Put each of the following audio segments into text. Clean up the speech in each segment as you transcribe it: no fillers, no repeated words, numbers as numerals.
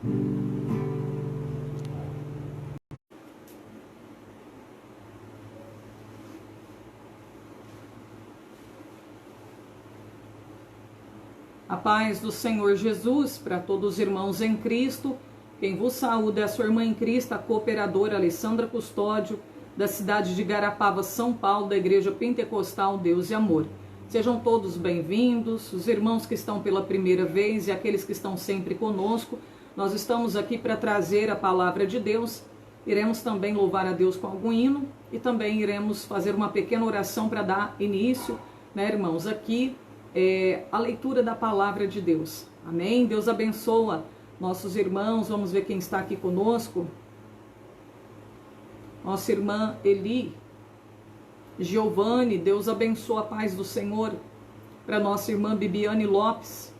A paz do Senhor Jesus para todos os irmãos em Cristo. Quem vos saúda é a sua irmã em Cristo, a cooperadora Alessandra Custódio, da cidade de Garapava, São Paulo, da Igreja Pentecostal Deus e Amor. Sejam todos bem-vindos, os irmãos que estão pela primeira vez e aqueles que estão sempre conosco. Nós estamos aqui para trazer a palavra de Deus. Iremos também louvar a Deus com algum hino e também iremos fazer uma pequena oração para dar início, né, irmãos, aqui a leitura da palavra de Deus. Amém? Deus abençoa nossos irmãos. Vamos ver quem está aqui conosco. Nossa irmã Eli Giovanni, Deus abençoa, a paz do Senhor. Para nossa irmã Bibiane Lopes,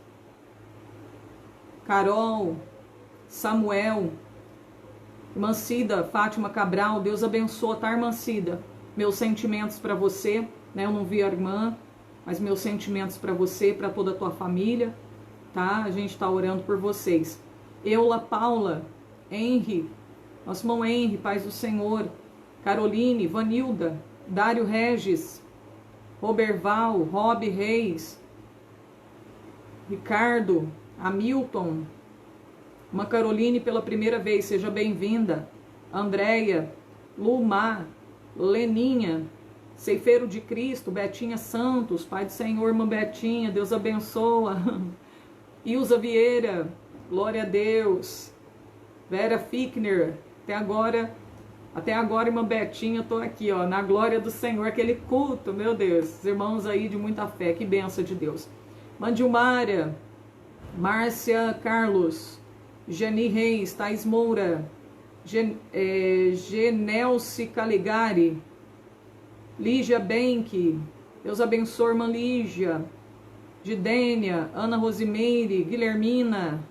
Carol, Samuel, irmã Cida, Fátima Cabral, Deus abençoa, tá, irmã Cida? Meus sentimentos para você, né? Eu não vi a irmã, mas meus sentimentos para você, para toda a tua família, tá? A gente está orando por vocês. Eula Paula, Henry, nosso irmão Henry, paz do Senhor. Caroline, Vanilda, Dário Regis, Roberval, Rob Reis, Ricardo, Hamilton, uma Caroline pela primeira vez, seja bem-vinda. Andréia, Lumar, Leninha, Ceifeiro de Cristo, Betinha Santos, Pai do Senhor, irmã Betinha, Deus abençoa. Ilza Vieira, glória a Deus. Vera Fickner, até agora, irmã Betinha, eu tô aqui, ó, na glória do Senhor, aquele culto, meu Deus, os irmãos aí de muita fé, que bênção de Deus. Mandilmária, Márcia Carlos, Geni Reis, Thais Moura, Genelce Caligari, Lígia Benck, Deus abençoe, irmã Lígia, Gidênia, Ana Rosimeire, Guilhermina,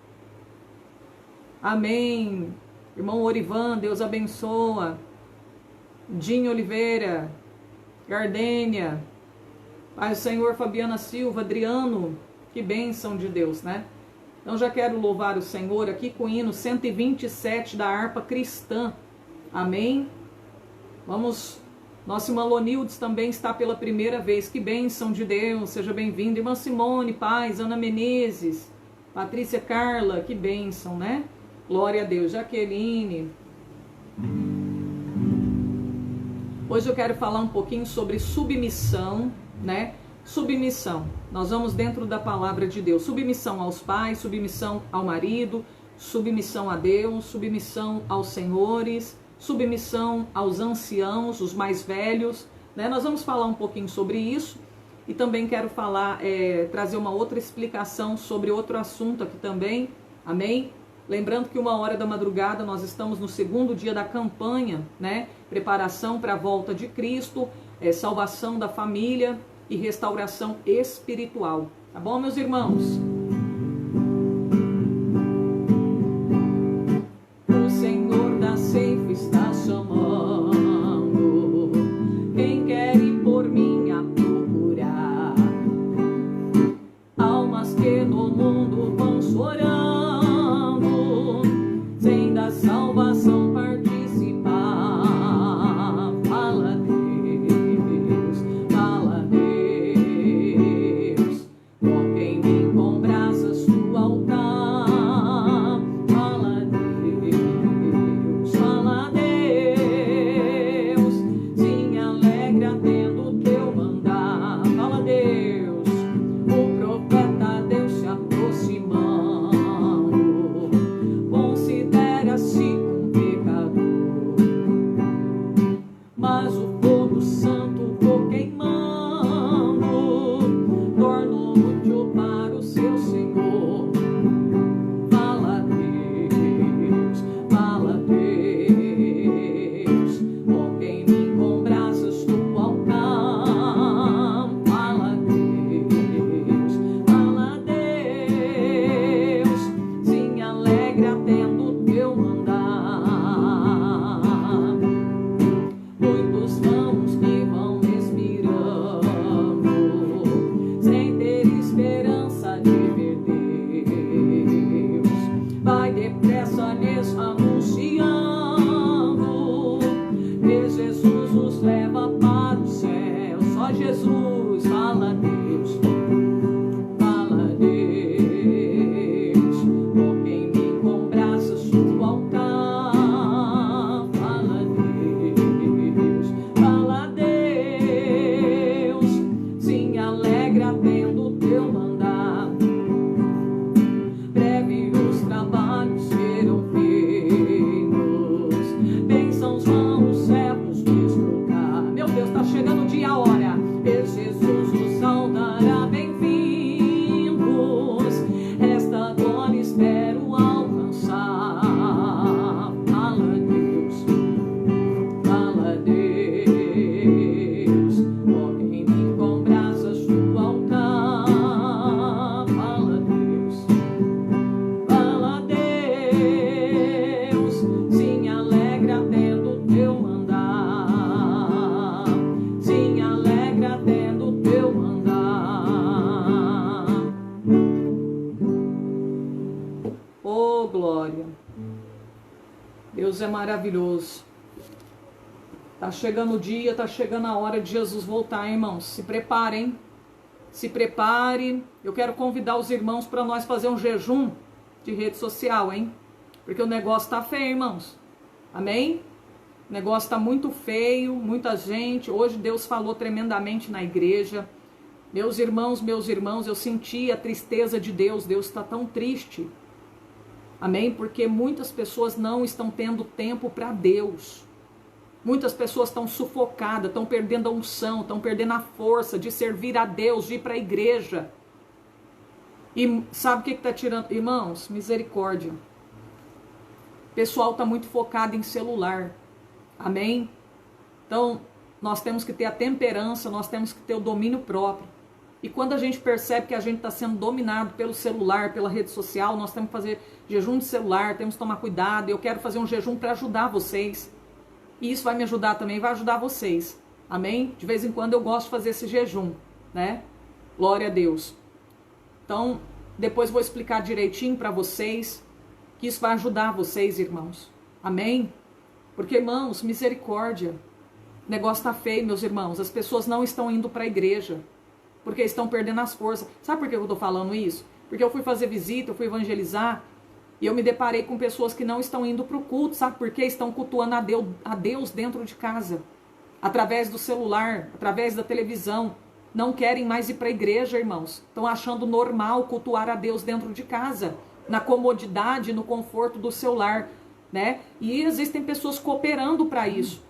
amém. Irmão Orivan, Deus abençoa. Dinho Oliveira, Gardênia, Pai do Senhor, Fabiana Silva, Adriano, que bênção de Deus, né? Então já quero louvar o Senhor aqui com o hino 127 da harpa cristã, amém? Vamos. Nossa irmã Lonildes também está pela primeira vez. Que bênção de Deus, seja bem-vinda. Irmã Simone, paz, Ana Menezes, Patrícia Carla, que bênção, né? Glória a Deus. Jaqueline. Hoje eu quero falar um pouquinho sobre submissão, né? Submissão. Nós vamos dentro da palavra de Deus. Submissão aos pais, submissão ao marido, submissão a Deus, submissão aos senhores, submissão aos anciãos, os mais velhos, né? Nós vamos falar um pouquinho sobre isso e também quero falar, trazer uma outra explicação sobre outro assunto aqui também, amém? Lembrando que 1h da madrugada nós estamos no segundo dia da campanha, né? Preparação para a volta de Cristo, salvação da família e restauração espiritual, tá bom, meus irmãos? O Senhor da ceifa está chamando quem quer ir por mim a procurar, almas que no mundo vão chorando, sem da salvação participar. Fala Deus, com quem me encontrar. depressa lhes anunciando que Jesus nos leva para o céu. Só Jesus, fala a Deus, fala a Deus, por quem me com braços no altar. Fala a Deus, fala a Deus, se alegra vendo o teu mandar. Breve os trabalhos serão feitos, bênçãos vão os servos desfrutar. Meu Deus, tá chegando o dia, a hora. E Jesus nos saudará, bem-vindos. Esta glória espero alcançar. Fala a Deus, fala a Deus, ó quem me com brasas no altar. Fala a Deus, fala a Deus, se alegra tendo o teu mandar. Se alegra tendo o teu mandar. Oh, glória. Deus é maravilhoso. Tá chegando o dia, tá chegando a hora de Jesus voltar, irmãos. Se preparem. Se prepare. Eu quero convidar os irmãos para nós fazer um jejum de rede social, hein? Porque o negócio tá feio, irmãos. Amém? O negócio tá muito feio, muita gente. Hoje Deus falou tremendamente na igreja. Meus irmãos, eu senti a tristeza de Deus. Deus está tão triste. Amém? Porque muitas pessoas não estão tendo tempo para Deus. Muitas pessoas estão sufocadas, estão perdendo a unção, estão perdendo a força de servir a Deus, de ir para a igreja. E sabe o que está tirando? Irmãos, misericórdia. O pessoal está muito focado em celular. Amém? Então, nós temos que ter a temperança, nós temos que ter o domínio próprio. E quando a gente percebe que a gente está sendo dominado pelo celular, pela rede social, nós temos que fazer jejum de celular, temos que tomar cuidado. Eu quero fazer um jejum para ajudar vocês. E isso vai me ajudar também, vai ajudar vocês. Amém? De vez em quando eu gosto de fazer esse jejum, né? Glória a Deus. Então, depois vou explicar direitinho para vocês, que isso vai ajudar vocês, irmãos. Amém? Porque, irmãos, misericórdia. O negócio está feio, meus irmãos. As pessoas não estão indo para a igreja, porque estão perdendo as forças. Sabe por que eu estou falando isso? Porque eu fui fazer visita, eu fui evangelizar, e eu me deparei com pessoas que não estão indo para o culto. Sabe por quê? Estão cultuando a Deus dentro de casa, através do celular, através da televisão. Não querem mais ir para a igreja, irmãos. Estão achando normal cultuar a Deus dentro de casa, na comodidade, no conforto do seu lar, né? E existem pessoas cooperando para isso.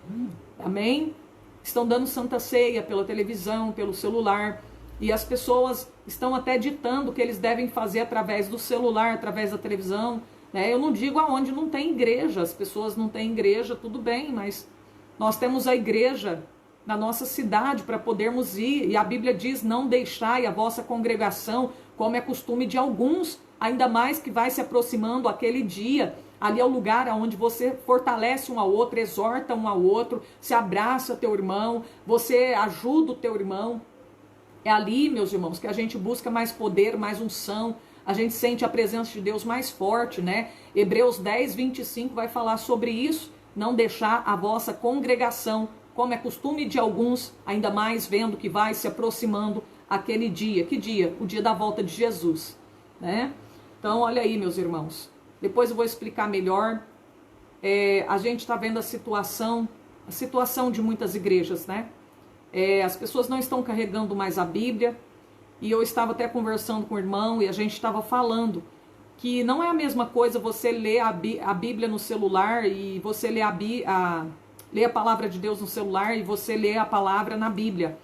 Amém? Estão dando santa ceia pela televisão, pelo celular. E as pessoas estão até ditando o que eles devem fazer através do celular, através da televisão, né? Eu não digo aonde não tem igreja. As pessoas não têm igreja, tudo bem, mas nós temos a igreja na nossa cidade para podermos ir. E a Bíblia diz, não deixai a vossa congregação, como é costume de alguns, ainda mais que vai se aproximando aquele dia. Ali é o lugar onde você fortalece um ao outro, exorta um ao outro, se abraça teu irmão, você ajuda o teu irmão. É ali, meus irmãos, que a gente busca mais poder, mais unção, a gente sente a presença de Deus mais forte, né? Hebreus 10, 25 vai falar sobre isso, não deixar a vossa congregação, como é costume de alguns, ainda mais vendo que vai se aproximando aquele dia. Que dia? O dia da volta de Jesus, né? Então, olha aí, meus irmãos. Depois eu vou explicar melhor. A gente está vendo a situação de muitas igrejas, né? As pessoas não estão carregando mais a Bíblia. E eu estava até conversando com o irmão e a gente estava falando que não é a mesma coisa você ler a Bíblia no celular e você ler a palavra de Deus no celular e você ler a palavra na Bíblia.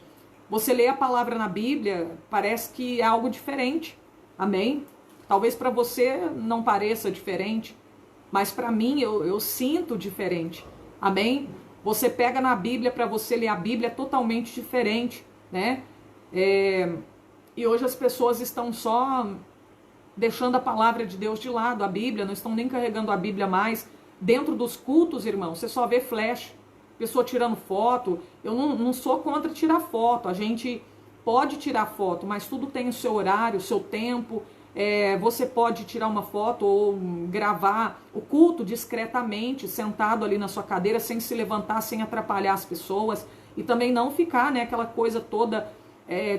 Você lê a palavra na Bíblia, parece que é algo diferente. Amém? Talvez para você não pareça diferente, mas para mim eu sinto diferente. Amém? Você pega na Bíblia, para você ler a Bíblia é totalmente diferente, né? E hoje as pessoas estão só deixando a palavra de Deus de lado, a Bíblia, não estão nem carregando a Bíblia mais. Dentro dos cultos, irmão, você só vê flash, pessoa tirando foto. Eu não sou contra tirar foto, a gente pode tirar foto, mas tudo tem o seu horário, o seu tempo. Você pode tirar uma foto ou gravar o culto discretamente, sentado ali na sua cadeira, sem se levantar, sem atrapalhar as pessoas. E também não ficar, né, aquela coisa toda,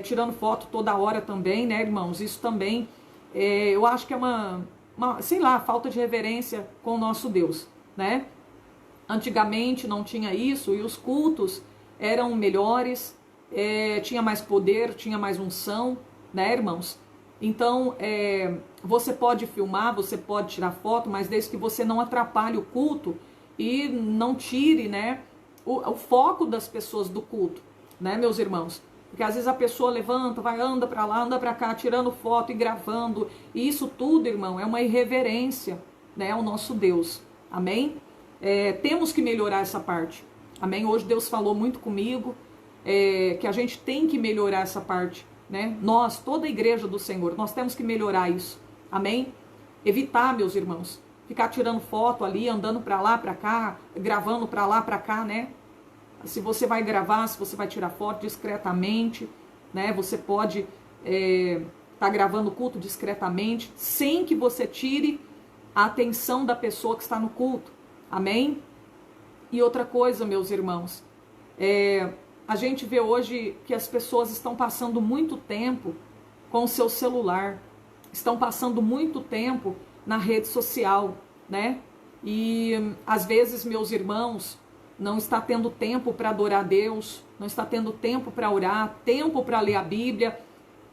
tirando foto toda hora também, né, irmãos? Isso também, eu acho que é sei lá, falta de reverência com o nosso Deus, né? Antigamente não tinha isso e os cultos eram melhores, tinha mais poder, tinha mais unção, né, irmãos? Então, você pode filmar, você pode tirar foto, mas desde que você não atrapalhe o culto e não tire, né, o foco das pessoas do culto, né, meus irmãos? Porque às vezes a pessoa levanta, anda para lá, anda para cá, tirando foto e gravando. E isso tudo, irmão, é uma irreverência, né, ao nosso Deus. Amém? Temos que melhorar essa parte. Amém? Hoje Deus falou muito comigo, que a gente tem que melhorar essa parte, né? Nós, toda a igreja do Senhor, nós temos que melhorar isso. Amém? Evitar, meus irmãos, ficar tirando foto ali, andando para lá, para cá, gravando para lá, para cá, né? Se você vai gravar, se você vai tirar foto discretamente, né? Você pode tá gravando o culto discretamente, sem que você tire a atenção da pessoa que está no culto. Amém? E outra coisa, meus irmãos, a gente vê hoje que as pessoas estão passando muito tempo com o seu celular, estão passando muito tempo na rede social, né? E às vezes, meus irmãos, não está tendo tempo para adorar a Deus, não está tendo tempo para orar, tempo para ler a Bíblia.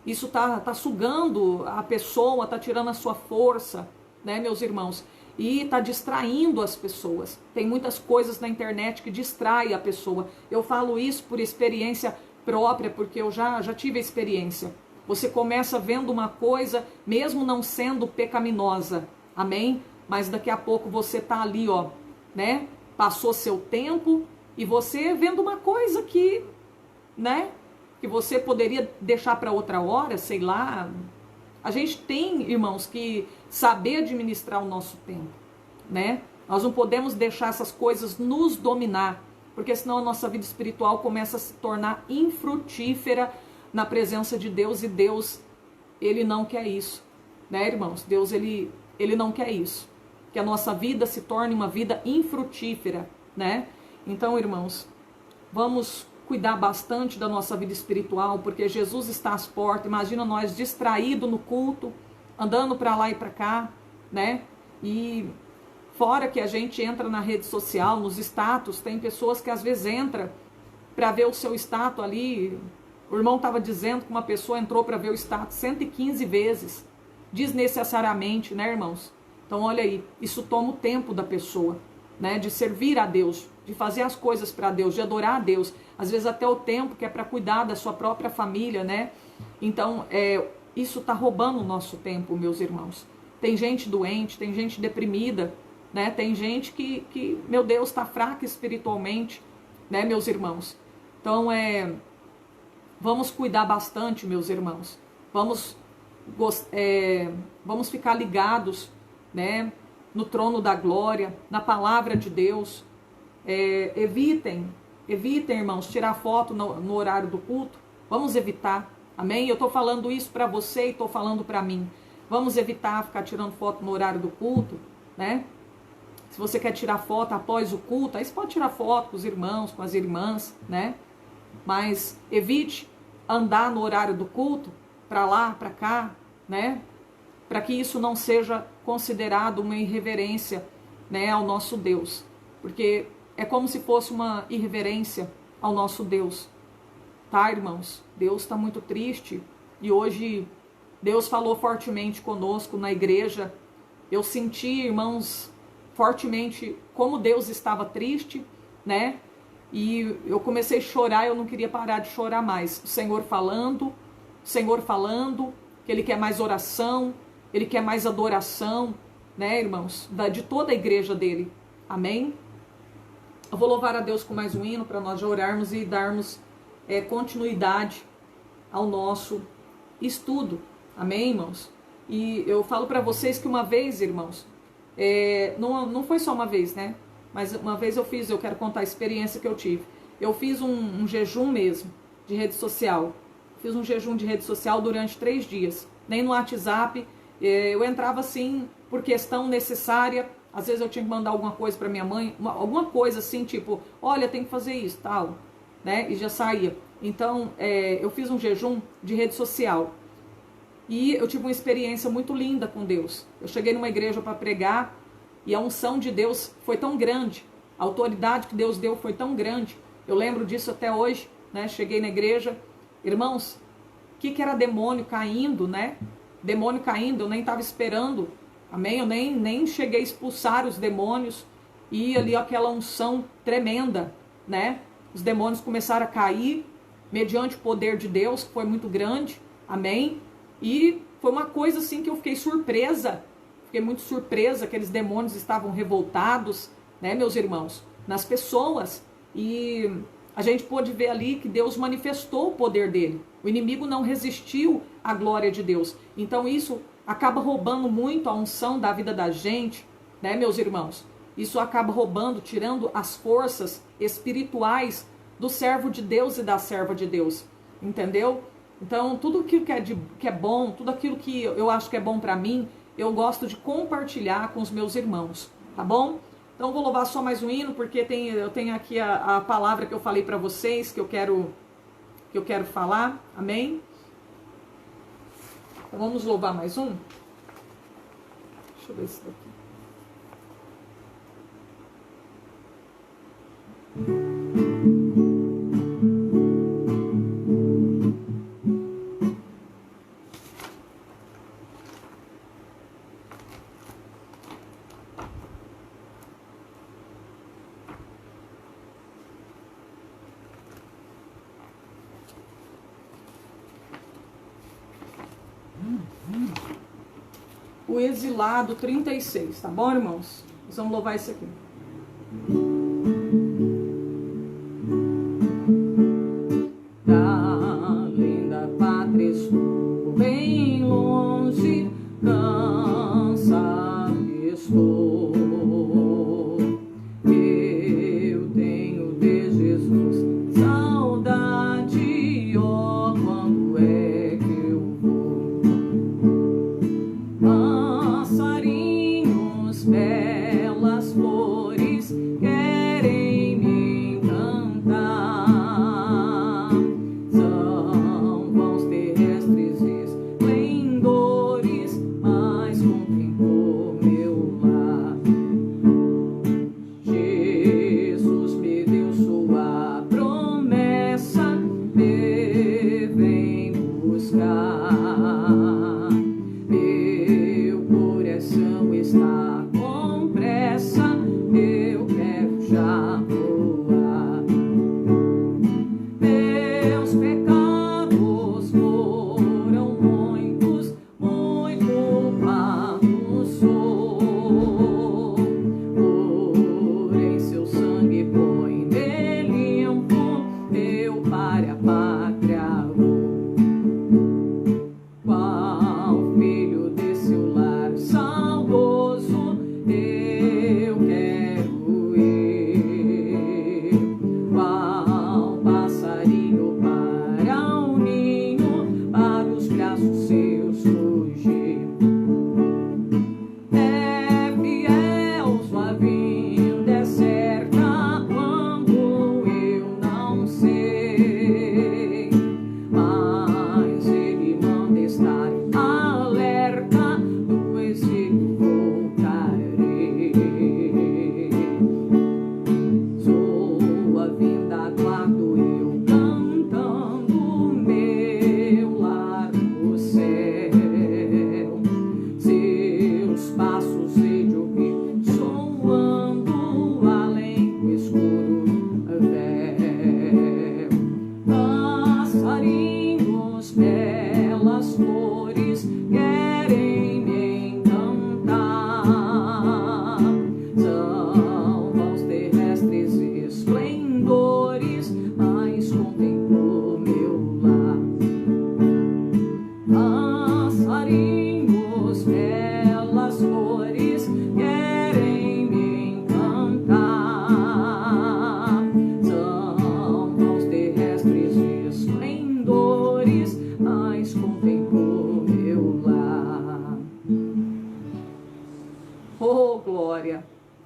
Isso tá sugando a pessoa, tá tirando a sua força, né, meus irmãos? E tá distraindo as pessoas. Tem muitas coisas na internet que distraem a pessoa. Eu falo isso por experiência própria, porque eu já tive a experiência. Você começa vendo uma coisa, mesmo não sendo pecaminosa, amém? Mas daqui a pouco você tá ali, ó, né? Passou seu tempo e você vendo uma coisa que, né? Que você poderia deixar para outra hora, sei lá. A gente tem, irmãos, que saber administrar o nosso tempo, né? Nós não podemos deixar essas coisas nos dominar, porque senão a nossa vida espiritual começa a se tornar infrutífera na presença de Deus, e Deus, Ele não quer isso, né, irmãos? Deus, Ele não quer isso, que a nossa vida se torne uma vida infrutífera, né? Então, irmãos, vamos cuidar bastante da nossa vida espiritual, porque Jesus está às portas. Imagina nós distraídos no culto, andando para lá e para cá, né? E fora que a gente entra na rede social, nos status, tem pessoas que às vezes entram para ver o seu status ali. O irmão estava dizendo que uma pessoa entrou para ver o status 115 vezes, desnecessariamente, né, irmãos? Então, olha aí, isso toma o tempo da pessoa, né? De servir a Deus, de fazer as coisas para Deus, de adorar a Deus. Às vezes até o tempo que é para cuidar da sua própria família, né? Então, isso está roubando o nosso tempo, meus irmãos. Tem gente doente, tem gente deprimida, né? Tem gente que meu Deus, está fraca espiritualmente, né, meus irmãos? Então, vamos cuidar bastante, meus irmãos. Vamos ficar ligados, né, no trono da glória, na palavra de Deus. Evitem, irmãos, tirar foto no horário do culto. Vamos evitar, amém? Eu estou falando isso para você e estou falando para mim. Vamos evitar ficar tirando foto no horário do culto, né? Se você quer tirar foto após o culto, aí você pode tirar foto com os irmãos, com as irmãs, né? Mas evite andar no horário do culto, para lá, para cá, né? Para que isso não seja considerado uma irreverência, né, ao nosso Deus. Porque é como se fosse uma irreverência ao nosso Deus. Tá, irmãos? Deus está muito triste. E hoje Deus falou fortemente conosco na igreja. Eu senti, irmãos, fortemente como Deus estava triste, né? E eu comecei a chorar, eu não queria parar de chorar mais. O Senhor falando, que Ele quer mais oração, Ele quer mais adoração, né, irmãos? De toda a igreja dele. Amém? Eu vou louvar a Deus com mais um hino para nós já orarmos e darmos continuidade ao nosso estudo. Amém, irmãos? E eu falo para vocês que uma vez, irmãos, não foi só uma vez, né? Mas uma vez eu quero contar a experiência que eu tive. Eu fiz um jejum mesmo, de rede social. Fiz um jejum de rede social durante 3 dias. Nem no WhatsApp Eu entrava assim por questão necessária. Às vezes eu tinha que mandar alguma coisa para minha mãe, alguma coisa assim, tipo, olha, tem que fazer isso, tal, né? E já saía. Então, eu fiz um jejum de rede social. E eu tive uma experiência muito linda com Deus. Eu cheguei numa igreja para pregar e a unção de Deus foi tão grande, a autoridade que Deus deu foi tão grande. Eu lembro disso até hoje, né? Cheguei na igreja, irmãos, o que era demônio caindo, né? Demônio caindo, eu nem estava esperando, amém? Eu nem cheguei a expulsar os demônios e ali aquela unção tremenda, né? Os demônios começaram a cair mediante o poder de Deus, que foi muito grande, amém? E foi uma coisa assim que eu fiquei surpresa, fiquei muito surpresa, aqueles demônios estavam revoltados, né, meus irmãos, nas pessoas, e a gente pôde ver ali que Deus manifestou o poder dele, o inimigo não resistiu à glória de Deus, então isso acaba roubando muito a unção da vida da gente, né, meus irmãos, isso acaba roubando, tirando as forças espirituais do servo de Deus e da serva de Deus, entendeu? Então, tudo aquilo que é bom, tudo aquilo que eu acho que é bom para mim, eu gosto de compartilhar com os meus irmãos, tá bom? Então, vou louvar só mais um hino, porque eu tenho aqui a palavra que eu falei para vocês, que eu quero falar, amém? Então, vamos louvar mais um? Deixa eu ver esse daqui. O Exilado 36, tá bom, irmãos? Nós vamos louvar isso aqui. Da linda pátria estou bem longe, cansado estou. Eu tenho de Jesus saudade, ó, quando é que eu vou? Passarinhos, belas flores, querem me encantar. São vãos terrestres esplendores, mas contemplou meu lar.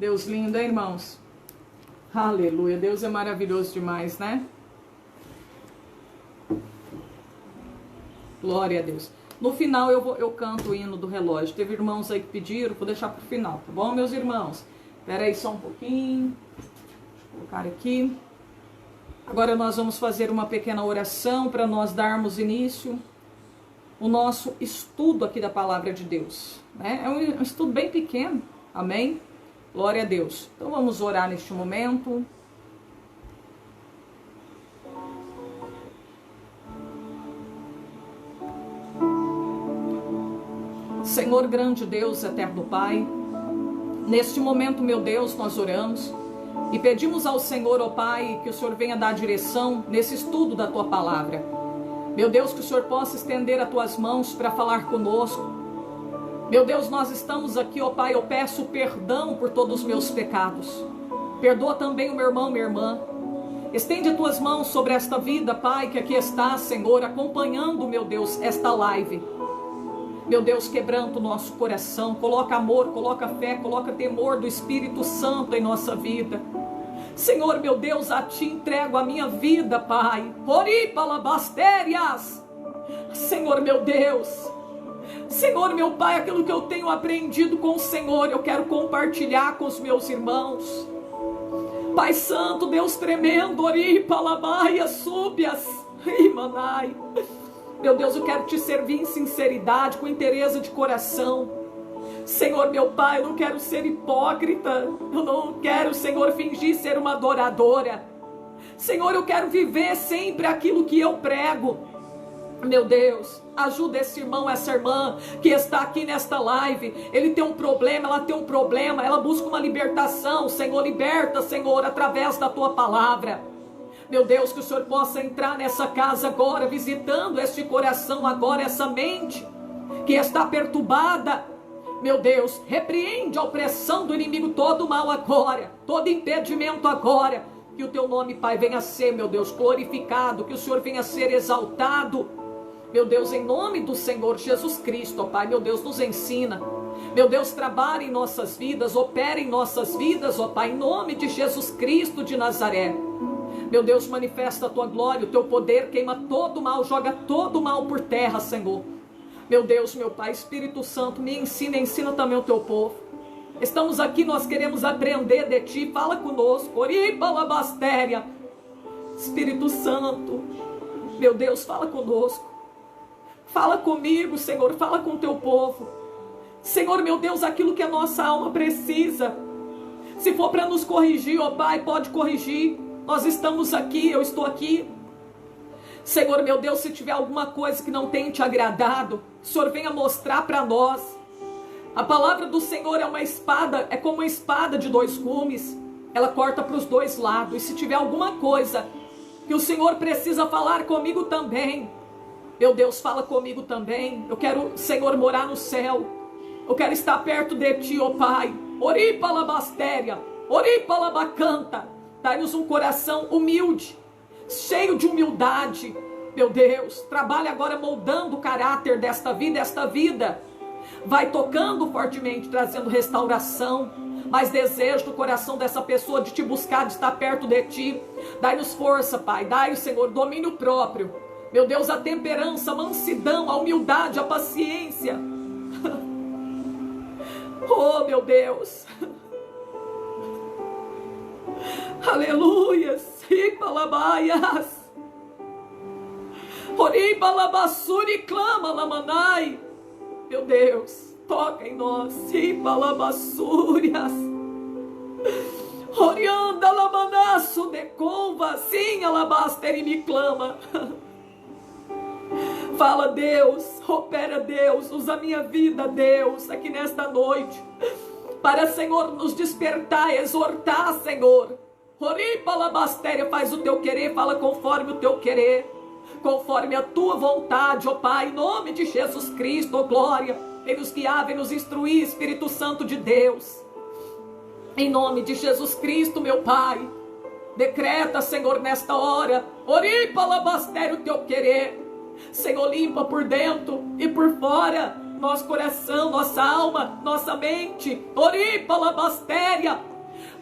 Deus lindo, hein, irmãos? Aleluia, Deus é maravilhoso demais, né? Glória a Deus. No final eu canto o hino do relógio. Teve irmãos aí que pediram, vou deixar pro final, tá bom, meus irmãos? Espera aí só um pouquinho. Vou colocar aqui. Agora nós vamos fazer uma pequena oração para nós darmos início ao nosso estudo aqui da palavra de Deus, né? É um estudo bem pequeno, amém? Glória a Deus. Então vamos orar neste momento. Senhor grande Deus, eterno Pai, neste momento, meu Deus, nós oramos e pedimos ao Senhor, ó Pai, que o Senhor venha dar direção nesse estudo da Tua Palavra. Meu Deus, que o Senhor possa estender as Tuas mãos para falar conosco. Meu Deus, nós estamos aqui, ó Pai, eu peço perdão por todos os meus pecados. Perdoa também o meu irmão, minha irmã. Estende as Tuas mãos sobre esta vida, Pai, que aqui está, Senhor, acompanhando, meu Deus, esta live. Meu Deus, quebranta o nosso coração, coloca amor, coloca fé, coloca temor do Espírito Santo em nossa vida. Senhor, meu Deus, a Ti entrego a minha vida, Pai. Oripalabastérias. Senhor, meu Deus. Senhor, meu Pai, aquilo que eu tenho aprendido com o Senhor, eu quero compartilhar com os meus irmãos. Pai Santo, Deus tremendo, oripalabaia, súbias, imanai. Meu Deus, eu quero Te servir em sinceridade, com interesse de coração. Senhor, meu Pai, eu não quero ser hipócrita. Eu não quero, Senhor, fingir ser uma adoradora. Senhor, eu quero viver sempre aquilo que eu prego. Meu Deus, ajuda esse irmão, essa irmã que está aqui nesta live. Ele tem um problema, ela tem um problema, ela busca uma libertação. Senhor, liberta, Senhor, através da Tua palavra. Meu Deus, que o Senhor possa entrar nessa casa agora, visitando este coração agora, essa mente que está perturbada. Meu Deus, repreende a opressão do inimigo, todo mal agora, todo impedimento agora. Que o Teu nome, Pai, venha a ser, meu Deus, glorificado, que o Senhor venha a ser exaltado. Meu Deus, em nome do Senhor Jesus Cristo, ó Pai, meu Deus, nos ensina. Meu Deus, trabalhe em nossas vidas, opere em nossas vidas, ó Pai, em nome de Jesus Cristo de Nazaré. Meu Deus, manifesta a Tua glória, o Teu poder, queima todo o mal, joga todo o mal por terra, Senhor. Meu Deus, meu Pai, Espírito Santo, me ensina também o Teu povo. Estamos aqui, nós queremos aprender de Ti, fala conosco, oripalabastéria. Espírito Santo, meu Deus, fala conosco. Fala comigo, Senhor, fala com o Teu povo. Senhor, meu Deus, aquilo que a nossa alma precisa. Se for para nos corrigir, ó Pai, pode corrigir. Nós estamos aqui, eu estou aqui. Senhor, meu Deus, se tiver alguma coisa que não tenha Te agradado, o Senhor venha mostrar para nós. A palavra do Senhor é uma espada, é como uma espada de dois gumes. Ela corta para os dois lados. E se tiver alguma coisa que o Senhor precisa falar comigo também, meu Deus, fala comigo também. Eu quero, Senhor, morar no céu. Eu quero estar perto de Ti, ó Pai. Oripalabastéria, oripalabacanta. Dai-nos um coração humilde, cheio de humildade. Meu Deus, trabalhe agora moldando o caráter desta vida. Esta vida vai tocando fortemente, trazendo restauração. Mais desejo do coração dessa pessoa de Te buscar, de estar perto de Ti. Dai-nos força, Pai. Dai, Senhor, domínio próprio. Meu Deus, a temperança, a mansidão, a humildade, a paciência. Oh, meu Deus. Aleluias. Ripalabaias. Oribalabassuri clama lamanai. Meu Deus, toca em nós. Ripalabassurias. Orianda lamanaço de conva. Sim, alabaster e me clama. Fala, Deus, opera, Deus, usa a minha vida, Deus, aqui nesta noite, para, Senhor, nos despertar, exortar, Senhor. Oripalabastéria, faz o Teu querer, fala conforme o Teu querer, conforme a Tua vontade, ó Pai, em nome de Jesus Cristo, ó glória. Vem nos guiar, vem nos instruir, Espírito Santo de Deus, em nome de Jesus Cristo, meu Pai. Decreta, Senhor, nesta hora, oripalabastéria, o Teu querer. Senhor, limpa por dentro e por fora nosso coração, nossa alma, nossa mente. Oripalabastéria,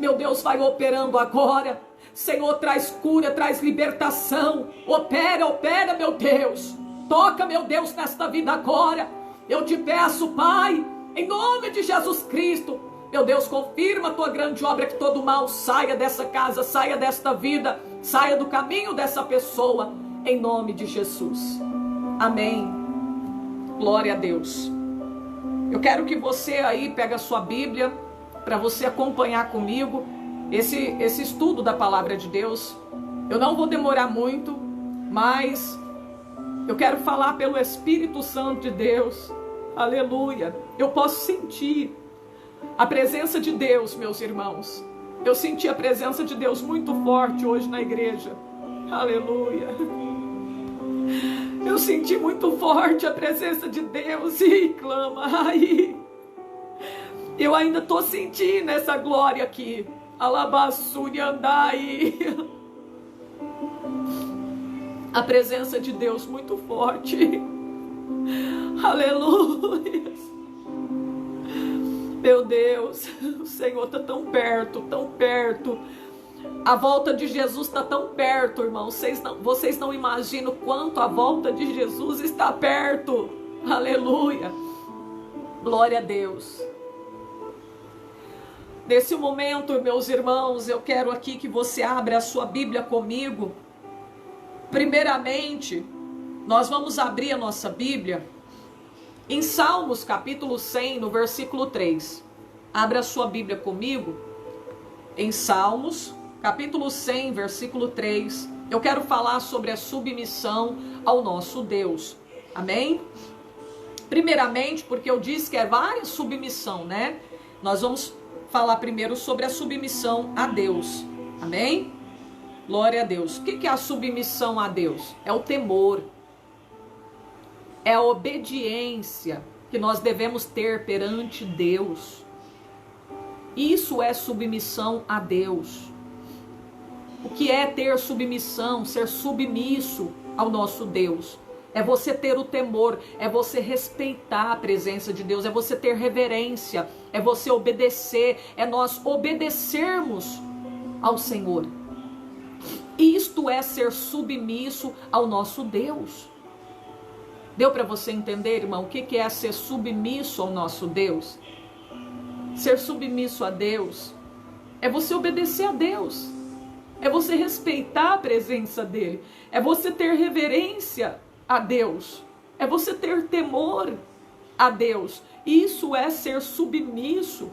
Meu Deus, vai operando agora. Senhor, traz cura, traz libertação. Opera, opera, meu Deus. Toca, meu Deus, nesta vida agora. Eu te peço, Pai, em nome de Jesus Cristo. Meu Deus, confirma a tua grande obra, que todo mal saia dessa casa, saia desta vida, saia do caminho dessa pessoa, em nome de Jesus. Amém. Glória a Deus. Eu quero que você aí pegue a sua Bíblia, para você acompanhar comigo esse estudo da palavra de Deus. Eu não vou demorar muito, mas eu quero falar pelo Espírito Santo de Deus. Aleluia. Eu posso sentir a presença de Deus, meus irmãos. Eu senti a presença de Deus muito forte hoje na igreja. Aleluia. Eu senti muito forte a presença de Deus e clama. Ai, eu ainda estou sentindo essa glória aqui. Alabassuri andai. A presença de Deus muito forte. Aleluia. Meu Deus, o Senhor está tão perto, tão perto. A volta de Jesus está tão perto, irmãos. Vocês não imaginam quanto a volta de Jesus está perto. Aleluia. Glória a Deus. Nesse momento, meus irmãos, eu quero aqui que você abra a sua Bíblia comigo. Primeiramente, nós vamos abrir a nossa Bíblia em Salmos capítulo 100, no versículo 3. Abra a sua Bíblia comigo em Salmos capítulo 100, versículo 3. Eu quero falar sobre a submissão ao nosso Deus. Amém? Primeiramente, porque eu disse que é várias submissão, né? Nós vamos falar primeiro sobre a submissão a Deus. Amém? Glória a Deus. O que é a submissão a Deus? É o temor. É a obediência que nós devemos ter perante Deus. Isso é submissão a Deus. O que é ter submissão, ser submisso ao nosso Deus? É você ter o temor, é você respeitar a presença de Deus, é você ter reverência, é você obedecer, é nós obedecermos ao Senhor. Isto é ser submisso ao nosso Deus. Deu para você entender, irmão, o que é ser submisso ao nosso Deus? Ser submisso a Deus é você obedecer a Deus, é você respeitar a presença dEle, é você ter reverência a Deus, é você ter temor a Deus. Isso é ser submisso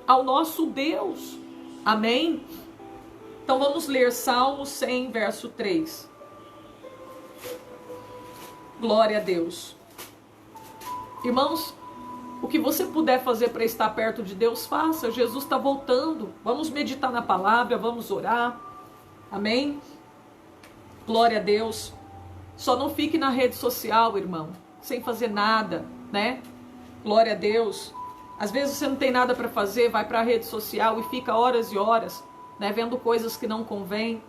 ao nosso Deus. Amém? Então vamos ler Salmo 100, verso 3. Glória a Deus. Irmãos, o que você puder fazer para estar perto de Deus, faça. Jesus está voltando. Vamos meditar na palavra, vamos orar. Amém? Glória a Deus. Só não fique na rede social, irmão, sem fazer nada, né? Glória a Deus. Às vezes você não tem nada para fazer, vai para a rede social e fica horas e horas, né, vendo coisas que não convém.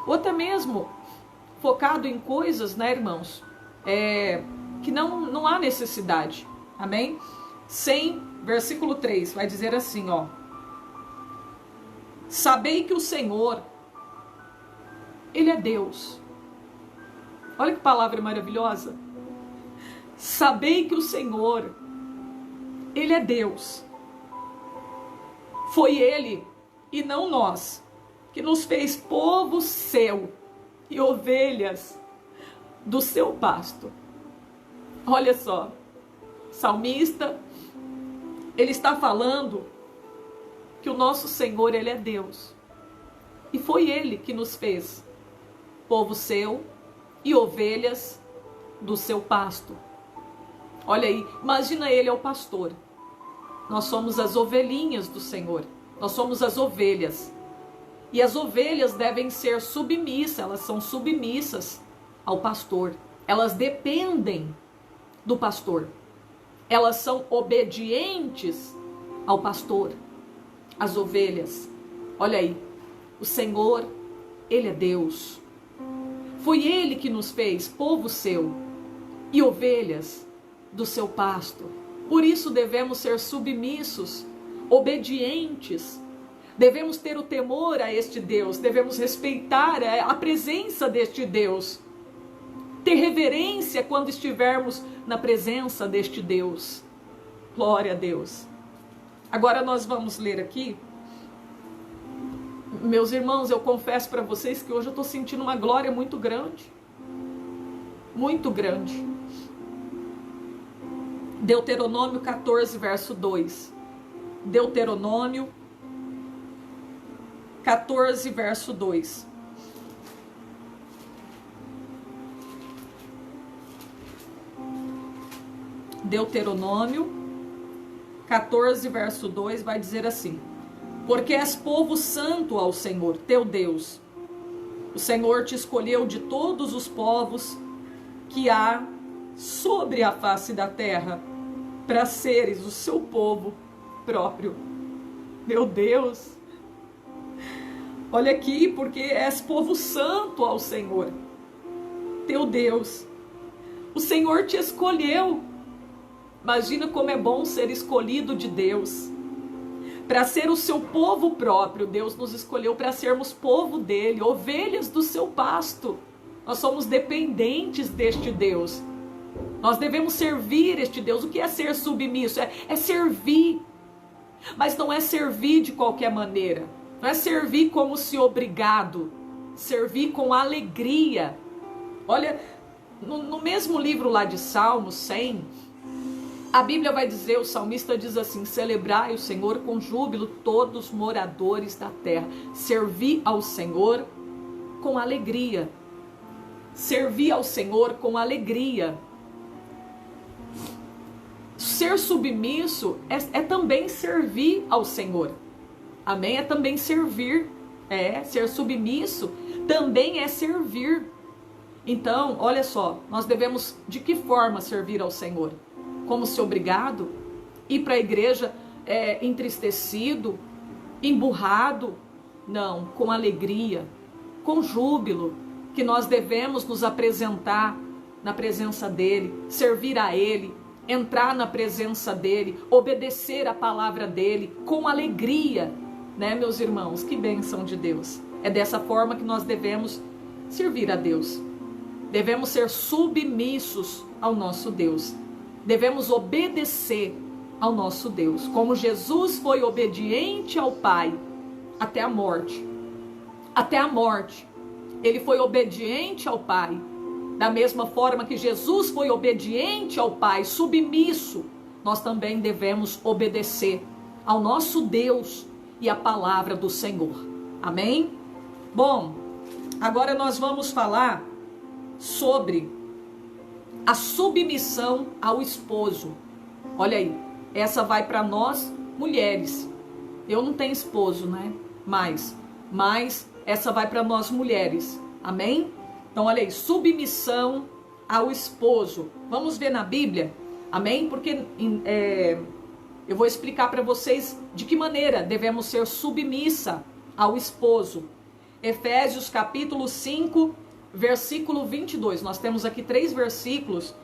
Ou até mesmo focado em coisas, né, irmãos, que não há necessidade. Amém? 100, versículo 3, vai dizer assim, ó. Sabei que o Senhor, Ele é Deus. Olha que palavra maravilhosa. Sabei que o Senhor, Ele é Deus. Foi Ele, e não nós, que nos fez povo seu e ovelhas do seu pasto. Olha só, salmista, ele está falando que o nosso Senhor, Ele é Deus. E foi Ele que nos fez povo seu e ovelhas do seu pasto. Olha aí, imagina Ele é o pastor. Nós somos as ovelhinhas do Senhor. Nós somos as ovelhas. E as ovelhas devem ser submissas, elas são submissas ao pastor. Elas dependem do pastor. Elas são obedientes ao pastor. As ovelhas. Olha aí, o Senhor, Ele é Deus. Foi Ele que nos fez povo seu e ovelhas do seu pasto. Por isso devemos ser submissos, obedientes Devemos ter o temor a este Deus, devemos respeitar a presença deste Deus, ter reverência quando estivermos na presença deste Deus. Glória a Deus. Agora nós vamos ler aqui. Meus irmãos, eu confesso para vocês que hoje eu estou sentindo uma glória muito grande. Muito grande. Deuteronômio 14, verso 2. Deuteronômio 14, verso 2. Deuteronômio 14, verso 2 vai dizer assim: porque és povo santo ao Senhor, teu Deus. O Senhor te escolheu de todos os povos que há sobre a face da terra, para seres o seu povo próprio. Meu Deus! Olha aqui, porque és povo santo ao Senhor, teu Deus. O Senhor te escolheu. Imagina como é bom ser escolhido de Deus. Para ser o seu povo próprio. Deus nos escolheu para sermos povo dele, ovelhas do seu pasto. Nós somos dependentes deste Deus. Nós devemos servir este Deus. O que é ser submisso? É servir. Mas não é servir de qualquer maneira. Não é servir como se obrigado. Servir com alegria. Olha, no mesmo livro lá de Salmos 100, a Bíblia vai dizer, o salmista diz assim: celebrai o Senhor com júbilo todos os moradores da terra. Servir ao Senhor com alegria. Servir ao Senhor com alegria. Ser submisso é também servir ao Senhor. Amém? É também servir. Ser submisso também é servir. Então, olha só, nós devemos de que forma servir ao Senhor? Como se obrigado? Ir para a igreja entristecido? Emburrado? Não, com alegria, com júbilo, que nós devemos nos apresentar na presença dEle, servir a Ele, entrar na presença dEle, obedecer a palavra dEle, com alegria, né, meus irmãos? Que bênção de Deus! É dessa forma que nós devemos servir a Deus. Devemos ser submissos ao nosso Deus. Devemos obedecer ao nosso Deus. Como Jesus foi obediente ao Pai até a morte. Até a morte. Ele foi obediente ao Pai. Da mesma forma que Jesus foi obediente ao Pai, submisso, nós também devemos obedecer ao nosso Deus e à palavra do Senhor. Amém? Bom, agora nós vamos falar sobre a submissão ao esposo. Olha aí, essa vai para nós mulheres. Eu não tenho esposo, né? Mas essa vai para nós mulheres. Amém? Então olha aí, submissão ao esposo. Vamos ver na Bíblia. Amém? Porque eu vou explicar para vocês de que maneira devemos ser submissa ao esposo. Efésios capítulo 5, versículo 22. Nós temos aqui 3 versículos,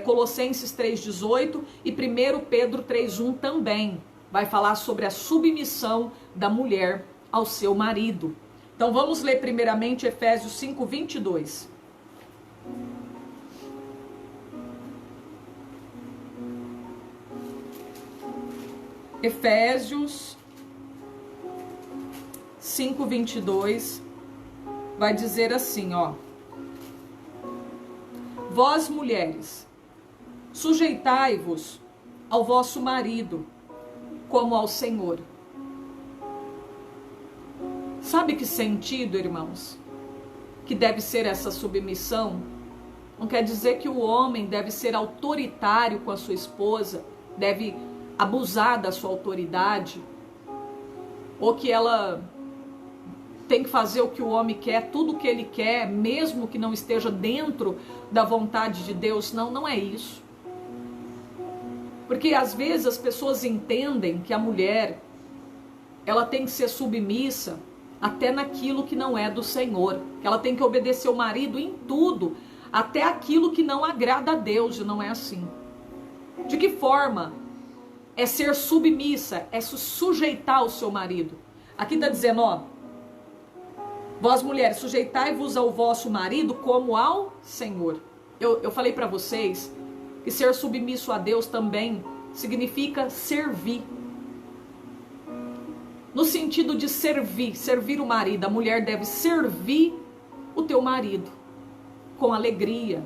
Colossenses 3,18 e 1 Pedro 3,1 também. Vai falar sobre a submissão da mulher ao seu marido. Então vamos ler primeiramente Efésios 5, 22. Efésios 5, 22 vai dizer assim, ó: vós mulheres, sujeitai-vos ao vosso marido, como ao Senhor. Sabe que sentido, irmãos, que deve ser essa submissão? Não quer dizer que o homem deve ser autoritário com a sua esposa, deve abusar da sua autoridade, ou que ela tem que fazer o que o homem quer, tudo o que ele quer, mesmo que não esteja dentro da vontade de Deus. Não, não é isso. Porque às vezes as pessoas entendem que a mulher, ela tem que ser submissa até naquilo que não é do Senhor, que ela tem que obedecer o marido em tudo, até aquilo que não agrada a Deus, e não é assim. De que forma é ser submissa, é se sujeitar ao seu marido? Aqui está dizendo, ó, vós mulheres, sujeitai-vos ao vosso marido como ao Senhor. Eu falei para vocês que ser submisso a Deus também significa servir. No sentido de servir o marido. A mulher deve servir o teu marido com alegria,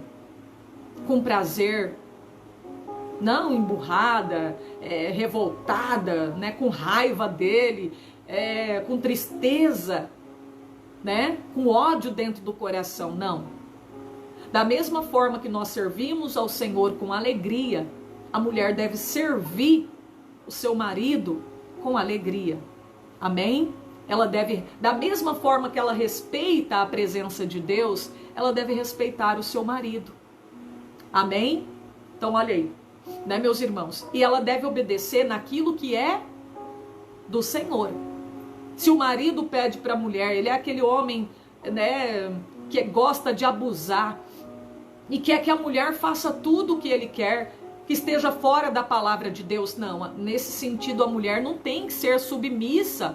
com prazer, não emburrada, revoltada, né, com raiva dele, com tristeza, né, com ódio dentro do coração, não. Da mesma forma que nós servimos ao Senhor com alegria, a mulher deve servir o seu marido com alegria. Amém? Ela deve, da mesma forma que ela respeita a presença de Deus, ela deve respeitar o seu marido. Amém? Então olha aí, né, meus irmãos? E ela deve obedecer naquilo que é do Senhor. Se o marido pede para a mulher, ele é aquele homem, né, que gosta de abusar e quer que a mulher faça tudo o que ele quer, que esteja fora da palavra de Deus. Não, nesse sentido a mulher não tem que ser submissa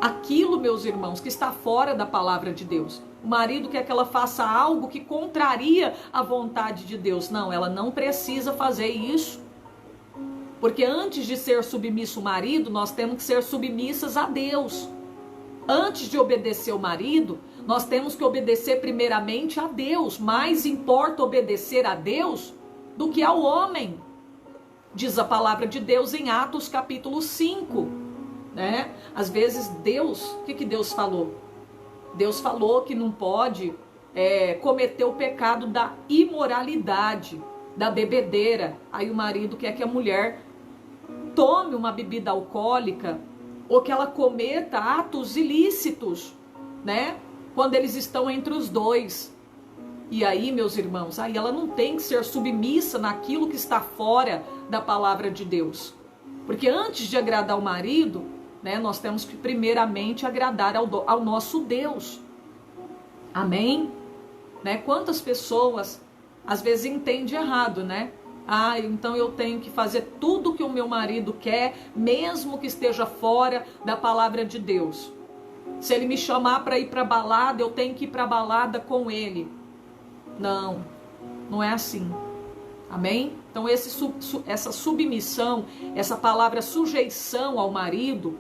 àquilo, meus irmãos, que está fora da palavra de Deus. O marido quer que ela faça algo que contraria a vontade de Deus. Não, ela não precisa fazer isso. Porque antes de ser submisso o marido, nós temos que ser submissas a Deus. Antes de obedecer o marido, nós temos que obedecer primeiramente a Deus. Mais importa obedecer a Deus do que ao homem. Diz a palavra de Deus em Atos capítulo 5. Né? Às vezes Deus, o que Deus falou? Deus falou que não pode cometer o pecado da imoralidade, da bebedeira. Aí o marido quer que a mulher tome uma bebida alcoólica ou que ela cometa atos ilícitos, né? Quando eles estão entre os dois. E aí, meus irmãos, aí ela não tem que ser submissa naquilo que está fora da palavra de Deus. Porque antes de agradar o marido, né, nós temos que primeiramente agradar ao nosso Deus. Amém? Né? Quantas pessoas às vezes entendem errado, né? Ah, então eu tenho que fazer tudo que o meu marido quer, mesmo que esteja fora da palavra de Deus. Se ele me chamar para ir para balada, eu tenho que ir para balada com ele. Não, não é assim. Amém? Então essa submissão, essa palavra sujeição ao marido,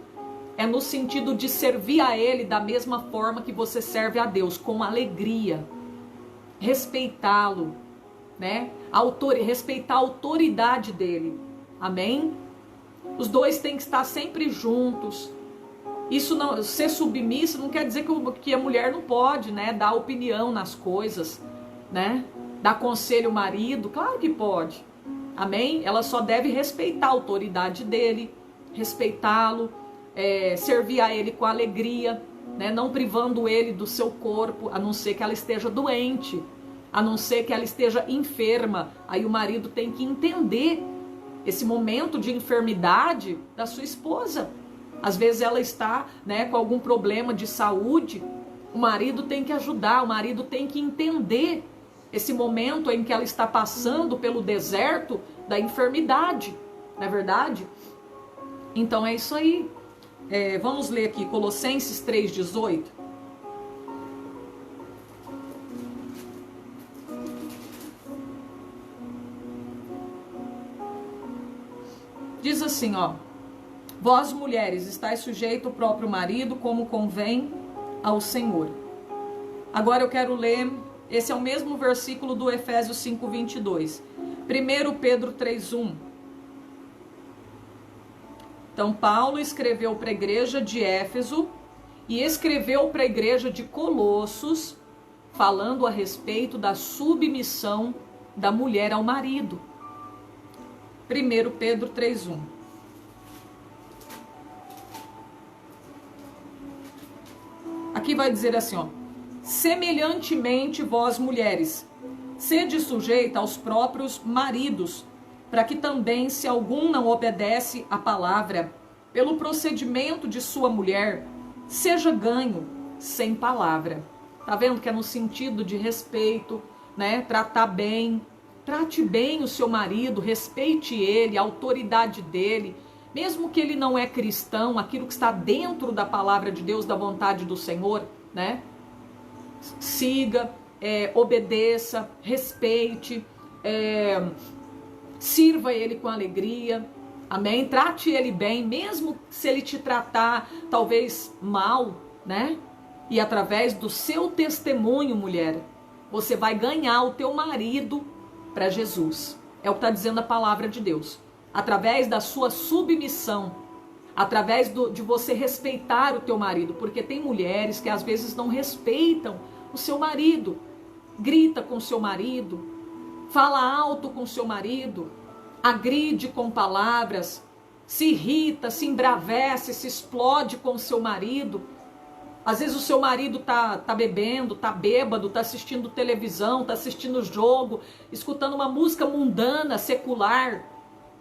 é no sentido de servir a ele da mesma forma que você serve a Deus, com alegria. Respeitá-lo, né? Respeitar a autoridade dele. Amém? Os dois têm que estar sempre juntos. Isso não, ser submissa não quer dizer que a mulher não pode, né, dar opinião nas coisas, né? Dar conselho ao marido, claro que pode. Amém? Ela só deve respeitar a autoridade dele, respeitá-lo, servir a ele com alegria, né? Não privando ele do seu corpo, a não ser que ela esteja doente, a não ser que ela esteja enferma. Aí o marido tem que entender esse momento de enfermidade da sua esposa. Às vezes ela está, né, com algum problema de saúde, o marido tem que ajudar, o marido tem que entender esse momento em que ela está passando pelo deserto da enfermidade, não é verdade? Então é isso aí. Vamos ler aqui Colossenses 3,18. Diz assim, ó: vós mulheres estáis sujeitos ao próprio marido como convém ao Senhor. Agora eu quero ler, esse é o mesmo versículo do Efésios 5:22. 1 Pedro 3:1. Então Paulo escreveu para a igreja de Éfeso e escreveu para a igreja de Colossos, falando a respeito da submissão da mulher ao marido. 1 Pedro 3:1. Aqui vai dizer assim, ó: semelhantemente vós mulheres, sede sujeita aos próprios maridos, para que também, se algum não obedece à palavra, pelo procedimento de sua mulher, seja ganho sem palavra. Tá vendo que é no sentido de respeito, né? Tratar bem, trate bem o seu marido, respeite ele, a autoridade dele, mesmo que ele não é cristão, aquilo que está dentro da palavra de Deus, da vontade do Senhor, né? Siga, obedeça, respeite, sirva ele com alegria, amém? Trate ele bem, mesmo se ele te tratar talvez mal, né? E através do seu testemunho, mulher, você vai ganhar o teu marido para Jesus. É o que está dizendo a palavra de Deus. Através da sua submissão, através de você respeitar o teu marido, porque tem mulheres que às vezes não respeitam o seu marido, grita com o seu marido, fala alto com o seu marido, agride com palavras, se irrita, se embravece, se explode com o seu marido. Às vezes o seu marido tá bebendo, tá bêbado, tá assistindo televisão, tá assistindo jogo, escutando uma música mundana, secular.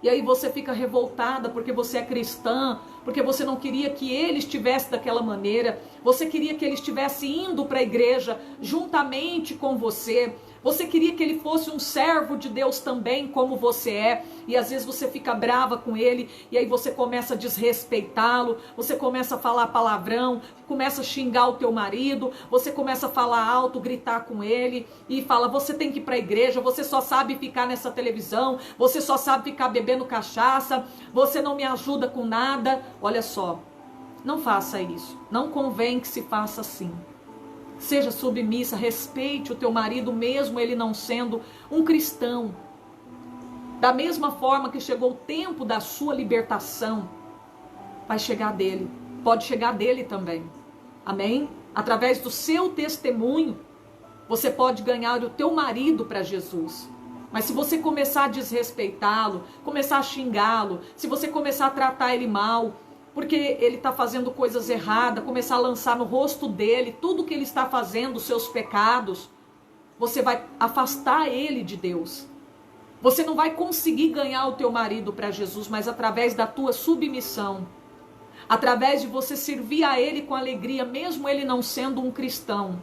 E aí você fica revoltada porque você é cristã, porque você não queria que ele estivesse daquela maneira, você queria que ele estivesse indo para a igreja juntamente com você, você queria que ele fosse um servo de Deus também, como você é, e às vezes você fica brava com ele, e aí você começa a desrespeitá-lo, você começa a falar palavrão, começa a xingar o teu marido, você começa a falar alto, gritar com ele, e fala, você tem que ir para a igreja, você só sabe ficar nessa televisão, você só sabe ficar bebendo cachaça, você não me ajuda com nada. Olha só, não faça isso, não convém que se faça assim. Seja submissa, respeite o teu marido, mesmo ele não sendo um cristão. Da mesma forma que chegou o tempo da sua libertação, vai chegar dele, pode chegar dele também. Amém? Através do seu testemunho, você pode ganhar o teu marido para Jesus. Mas se você começar a desrespeitá-lo, começar a xingá-lo, se você começar a tratar ele mal, porque ele está fazendo coisas erradas, começar a lançar no rosto dele tudo que ele está fazendo, os seus pecados, você vai afastar ele de Deus. Você não vai conseguir ganhar o teu marido para Jesus, mas através da tua submissão, através de você servir a ele com alegria, mesmo ele não sendo um cristão,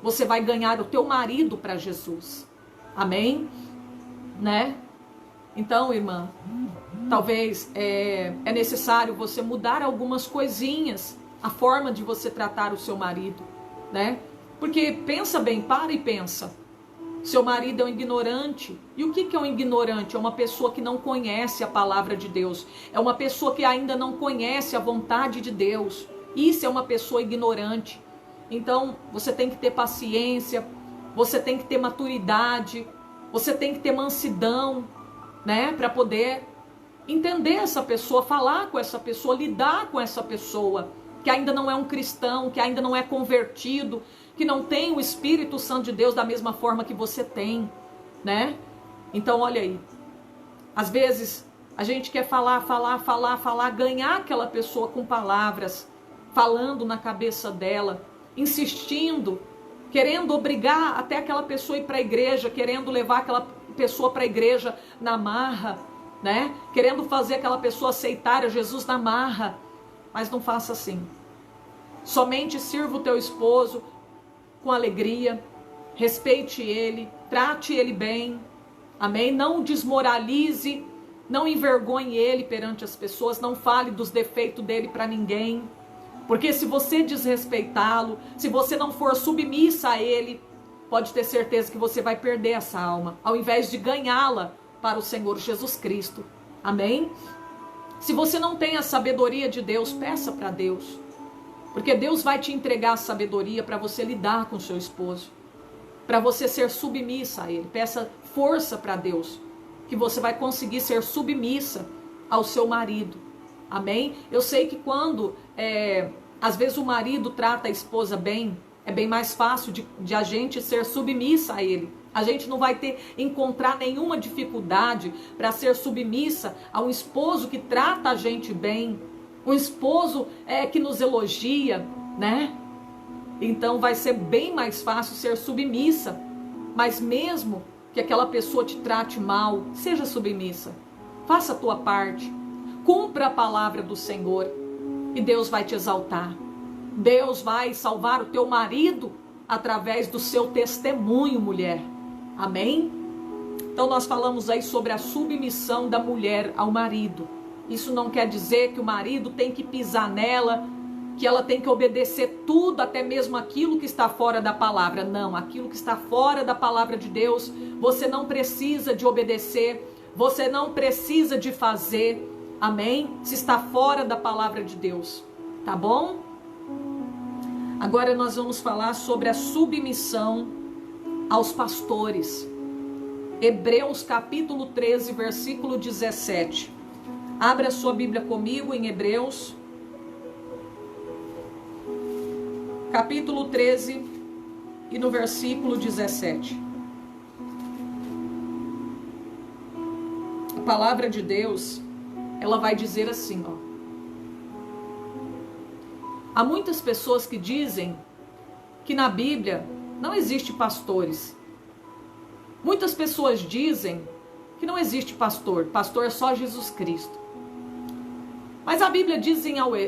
você vai ganhar o teu marido para Jesus. Amém? Né? Então, irmã, talvez é necessário você mudar algumas coisinhas, a forma de você tratar o seu marido, né? Porque pensa bem, para e pensa. Seu marido é um ignorante. E o que é um ignorante? É uma pessoa que não conhece a palavra de Deus. É uma pessoa que ainda não conhece a vontade de Deus. Isso é uma pessoa ignorante. Então, você tem que ter paciência, você tem que ter maturidade, você tem que ter mansidão, né? Para poder entender essa pessoa, falar com essa pessoa, lidar com essa pessoa que ainda não é um cristão, que ainda não é convertido, que não tem o Espírito Santo de Deus da mesma forma que você tem, né? Então, olha aí, às vezes a gente quer falar, ganhar aquela pessoa com palavras, falando na cabeça dela, insistindo, querendo obrigar até aquela pessoa a ir para a igreja, querendo levar aquela pessoa para a igreja na marra, né? Querendo fazer aquela pessoa aceitar a Jesus na marra. Mas não faça assim. Somente sirva o teu esposo com alegria, respeite ele, trate ele bem, amém? Não o desmoralize, não envergonhe ele perante as pessoas, não fale dos defeitos dele para ninguém, porque se você desrespeitá-lo, se você não for submissa a ele, pode ter certeza que você vai perder essa alma, ao invés de ganhá-la para o Senhor Jesus Cristo, amém? Se você não tem a sabedoria de Deus, peça para Deus, porque Deus vai te entregar a sabedoria para você lidar com seu esposo, para você ser submissa a ele. Peça força para Deus, que você vai conseguir ser submissa ao seu marido, amém? Eu sei que quando, às vezes o marido trata a esposa bem, é bem mais fácil de a gente ser submissa a ele. A gente não vai encontrar nenhuma dificuldade para ser submissa a um esposo que trata a gente bem, um esposo que nos elogia, né? Então vai ser bem mais fácil ser submissa. Mas mesmo que aquela pessoa te trate mal, seja submissa. Faça a tua parte. Cumpra a palavra do Senhor e Deus vai te exaltar. Deus vai salvar o teu marido através do seu testemunho, mulher. Amém? Então nós falamos aí sobre a submissão da mulher ao marido. Isso não quer dizer que o marido tem que pisar nela, que ela tem que obedecer tudo, até mesmo aquilo que está fora da palavra. Não, aquilo que está fora da palavra de Deus, você não precisa de obedecer, você não precisa de fazer, amém? Se está fora da palavra de Deus, tá bom? Agora nós vamos falar sobre a submissão aos pastores. Hebreus capítulo 13, versículo 17. Abra sua Bíblia comigo em Hebreus, capítulo 13 e no versículo 17. A palavra de Deus, ela vai dizer assim, ó. Há muitas pessoas que dizem que na Bíblia não existe pastores. Muitas pessoas dizem que não existe pastor. Pastor é só Jesus Cristo. Mas a Bíblia diz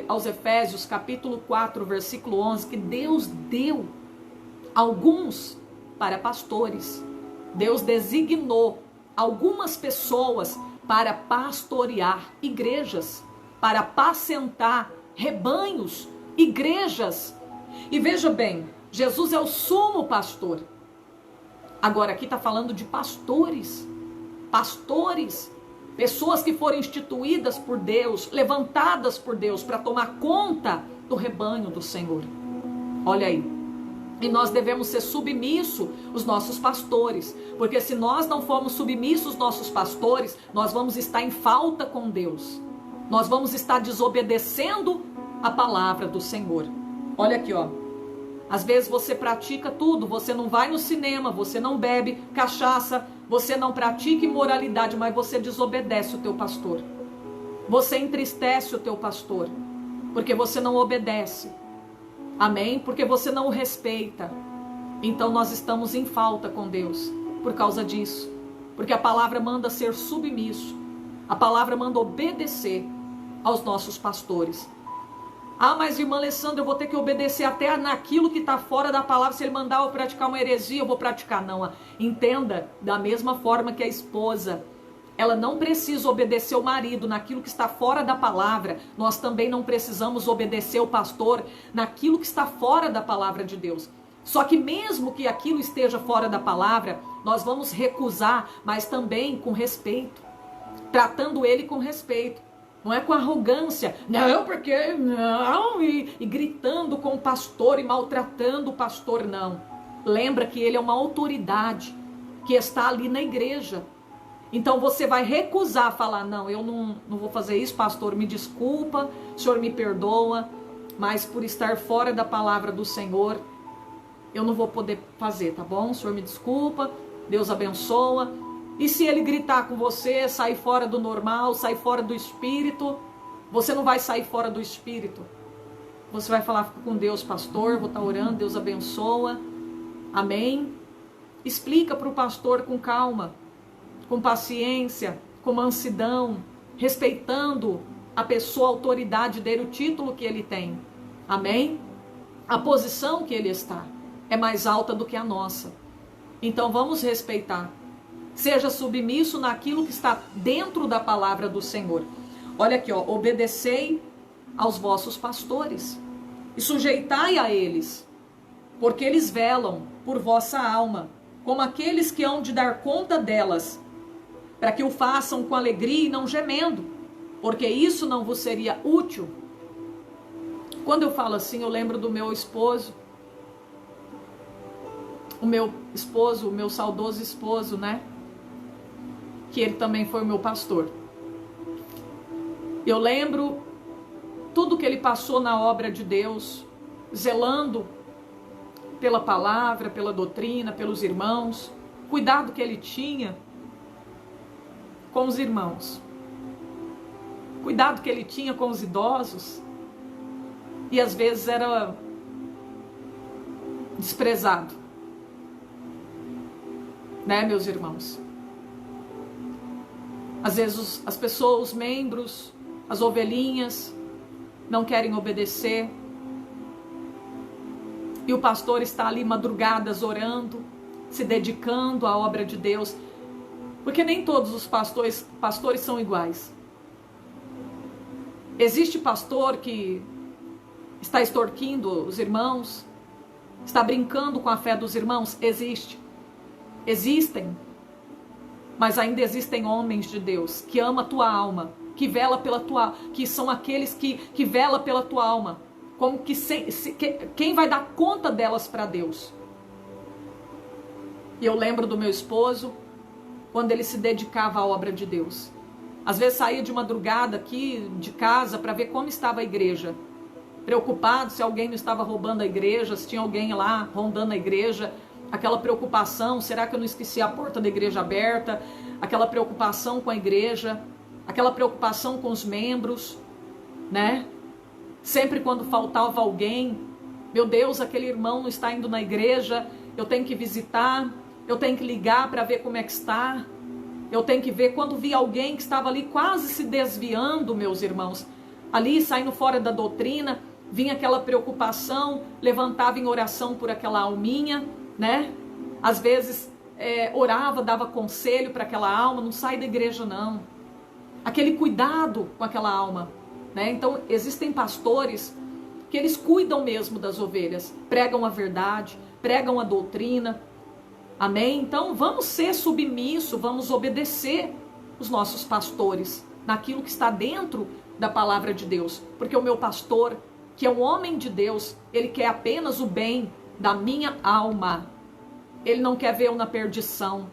aos Efésios, capítulo 4, versículo 11, que Deus deu alguns para pastores. Deus designou algumas pessoas para pastorear igrejas, para apacentar rebanhos, igrejas. E veja bem, Jesus é o sumo pastor. Agora aqui está falando de pastores. Pastores, pessoas que foram instituídas por Deus, levantadas por Deus para tomar conta do rebanho do Senhor. Olha aí. E nós devemos ser submissos os nossos pastores, porque se nós não formos submissos os nossos pastores, nós vamos estar em falta com Deus. Nós vamos estar desobedecendo a palavra do Senhor. Olha aqui, ó. Às vezes você pratica tudo, você não vai no cinema, você não bebe cachaça, você não pratica imoralidade, mas você desobedece o teu pastor. Você entristece o teu pastor, porque você não obedece. Amém? Porque você não o respeita. Então nós estamos em falta com Deus por causa disso. Porque a palavra manda ser submisso. A palavra manda obedecer aos nossos pastores. Ah, mas irmã Alessandra, eu vou ter que obedecer até naquilo que está fora da palavra. Se ele mandar eu praticar uma heresia, eu vou praticar. Não, entenda, da mesma forma que a esposa, ela não precisa obedecer o marido naquilo que está fora da palavra, nós também não precisamos obedecer o pastor naquilo que está fora da palavra de Deus. Só que mesmo que aquilo esteja fora da palavra, nós vamos recusar, mas também com respeito, tratando ele com respeito. Não é com arrogância, não, porque não, e gritando com o pastor e maltratando o pastor, não. Lembra que ele é uma autoridade que está ali na igreja. Então você vai recusar falar, não, eu não vou fazer isso, pastor, me desculpa, o senhor me perdoa, mas por estar fora da palavra do Senhor, eu não vou poder fazer, tá bom? O senhor me desculpa, Deus abençoa. E se ele gritar com você, sair fora do normal, sair fora do espírito, você não vai sair fora do espírito. Você vai falar com Deus, pastor, vou estar orando, Deus abençoa. Amém? Explica para o pastor com calma, com paciência, com mansidão, respeitando a pessoa, a autoridade dele, o título que ele tem. Amém? A posição que ele está é mais alta do que a nossa. Então vamos respeitar. Seja submisso naquilo que está dentro da palavra do Senhor. Olha aqui, ó, obedecei aos vossos pastores e sujeitai a eles, porque eles velam por vossa alma, como aqueles que hão de dar conta delas, para que o façam com alegria e não gemendo, porque isso não vos seria útil. Quando eu falo assim, eu lembro do meu esposo, o meu saudoso esposo, né? Que ele também foi o meu pastor. Eu lembro tudo que ele passou na obra de Deus, zelando pela palavra, pela doutrina, pelos irmãos, cuidado que ele tinha com os irmãos, cuidado que ele tinha com os idosos, e às vezes era desprezado, né, meus irmãos? Às vezes as pessoas, os membros, as ovelhinhas não querem obedecer. E o pastor está ali madrugadas orando, se dedicando à obra de Deus. Porque nem todos os pastores são iguais. Existe pastor que está extorquindo os irmãos? Está brincando com a fé dos irmãos? Existe. Existem. Mas ainda existem homens de Deus que amam a tua alma, que vela pela tua, que são aqueles que vela pela tua alma, como que quem vai dar conta delas para Deus. E eu lembro do meu esposo, quando ele se dedicava à obra de Deus. Às vezes saía de madrugada aqui de casa para ver como estava a igreja, preocupado se alguém não estava roubando a igreja, se tinha alguém lá rondando a igreja, aquela preocupação, será que eu não esqueci a porta da igreja aberta, aquela preocupação com a igreja, aquela preocupação com os membros, né? Sempre quando faltava alguém, meu Deus, aquele irmão não está indo na igreja, eu tenho que visitar, eu tenho que ligar para ver como é que está, eu tenho que ver, quando vi alguém que estava ali quase se desviando, meus irmãos, ali saindo fora da doutrina, vinha aquela preocupação, levantava em oração por aquela alminha, né? Às vezes orava, dava conselho para aquela alma, não sai da igreja não. Aquele cuidado com aquela alma, né? Então existem pastores que eles cuidam mesmo das ovelhas, pregam a verdade, pregam a doutrina, amém? Então vamos ser submissos, vamos obedecer os nossos pastores naquilo que está dentro da palavra de Deus, porque o meu pastor, que é um homem de Deus, ele quer apenas o bem da minha alma. Ele não quer ver eu na perdição.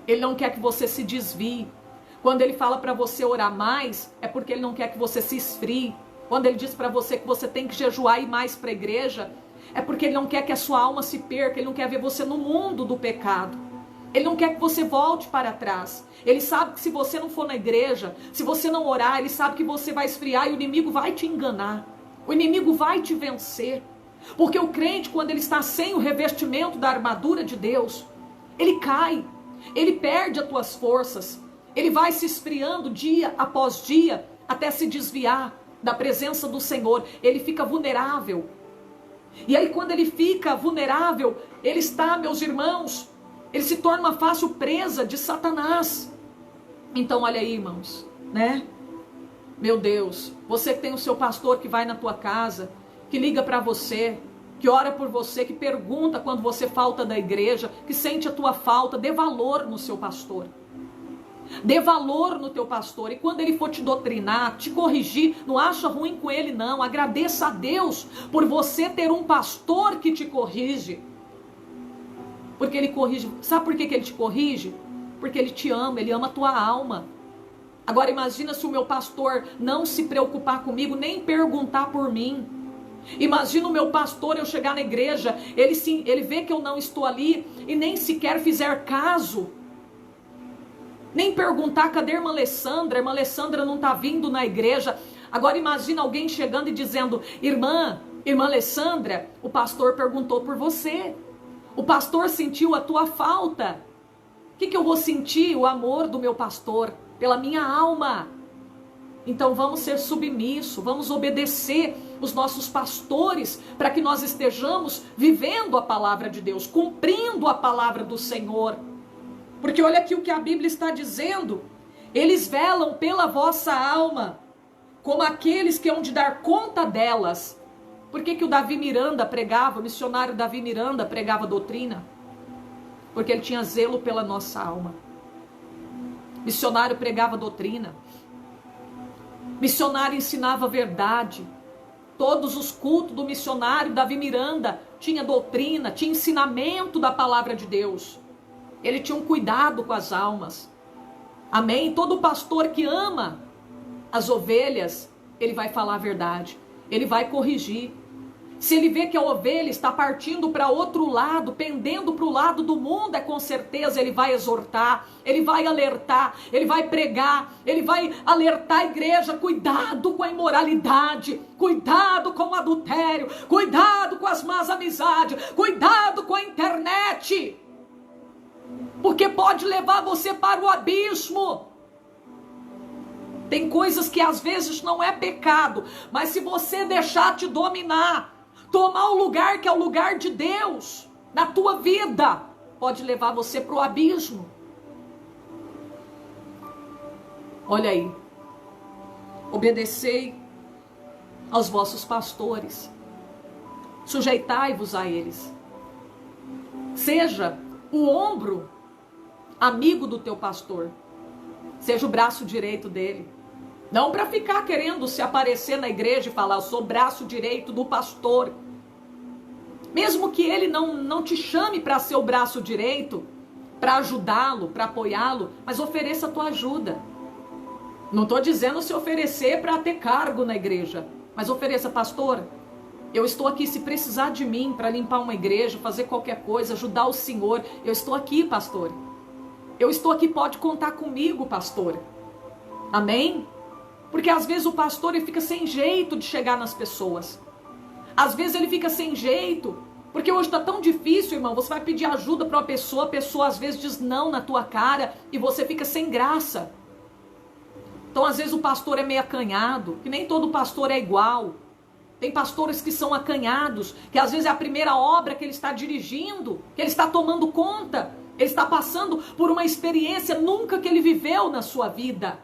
Ele não quer que você se desvie. Quando ele fala para você orar mais, é porque ele não quer que você se esfrie. Quando ele diz para você que você tem que jejuar e ir mais para a igreja, é porque ele não quer que a sua alma se perca. Ele não quer ver você no mundo do pecado. Ele não quer que você volte para trás. Ele sabe que se você não for na igreja, se você não orar, ele sabe que você vai esfriar e o inimigo vai te enganar. O inimigo vai te vencer. Porque o crente, quando ele está sem o revestimento da armadura de Deus, ele cai, ele perde as tuas forças, ele vai se esfriando dia após dia, até se desviar da presença do Senhor, ele fica vulnerável. E aí quando ele fica vulnerável, ele está, meus irmãos, ele se torna uma fácil presa de Satanás. Então olha aí, irmãos, né? Meu Deus, você que tem o seu pastor que vai na tua casa, que liga para você, que ora por você, que pergunta quando você falta da igreja, que sente a tua falta, dê valor no seu pastor. Dê valor no teu pastor. E quando ele for te doutrinar, te corrigir, não acha ruim com ele não. Agradeça a Deus por você ter um pastor que te corrige. Porque ele corrige. Sabe por que ele te corrige? Porque ele te ama, ele ama a tua alma. Agora imagina se o meu pastor não se preocupar comigo, nem perguntar por mim. Imagina o meu pastor, eu chegar na igreja, ele vê que eu não estou ali e nem sequer fizer caso. Nem perguntar, cadê a irmã Alessandra? A irmã Alessandra não está vindo na igreja. Agora imagina alguém chegando e dizendo, irmã Alessandra, o pastor perguntou por você. O pastor sentiu a tua falta. O que eu vou sentir? O amor do meu pastor pela minha alma. Então vamos ser submissos, vamos obedecer os nossos pastores, para que nós estejamos vivendo a palavra de Deus, cumprindo a palavra do Senhor. Porque olha aqui o que a Bíblia está dizendo, eles velam pela vossa alma, como aqueles que hão de dar conta delas. Por que o Davi Miranda pregava, o missionário Davi Miranda pregava doutrina? Porque ele tinha zelo pela nossa alma. Missionário pregava doutrina. Missionário ensinava a verdade. Todos os cultos do missionário Davi Miranda tinha doutrina, tinha ensinamento da palavra de Deus. Ele tinha um cuidado com as almas. Amém? Todo pastor que ama as ovelhas, ele vai falar a verdade. Ele vai corrigir. Se ele vê que a ovelha está partindo para outro lado, pendendo para o lado do mundo, com certeza ele vai exortar, ele vai alertar, ele vai pregar, ele vai alertar a igreja, cuidado com a imoralidade, cuidado com o adultério, cuidado com as más amizades, cuidado com a internet, porque pode levar você para o abismo. Tem coisas que às vezes não é pecado, mas se você deixar te dominar, tomar o lugar que é o lugar de Deus na tua vida, pode levar você para o abismo. Olha aí, obedecei aos vossos pastores. Sujeitai-vos a eles. Seja o ombro amigo do teu pastor. Seja o braço direito dele. Não para ficar querendo se aparecer na igreja e falar, eu sou braço direito do pastor. Mesmo que ele não te chame para ser o braço direito, para ajudá-lo, para apoiá-lo, mas ofereça a tua ajuda. Não estou dizendo se oferecer para ter cargo na igreja, mas ofereça, pastor, eu estou aqui se precisar de mim para limpar uma igreja, fazer qualquer coisa, ajudar o Senhor, eu estou aqui, pastor. Eu estou aqui, pode contar comigo, pastor. Amém? Porque às vezes o pastor ele fica sem jeito de chegar nas pessoas. Às vezes ele fica sem jeito, porque hoje está tão difícil, irmão, você vai pedir ajuda para uma pessoa, a pessoa às vezes diz não na tua cara e você fica sem graça. Então às vezes o pastor é meio acanhado, que nem todo pastor é igual. Tem pastores que são acanhados, que às vezes é a primeira obra que ele está dirigindo, que ele está tomando conta, ele está passando por uma experiência nunca que ele viveu na sua vida.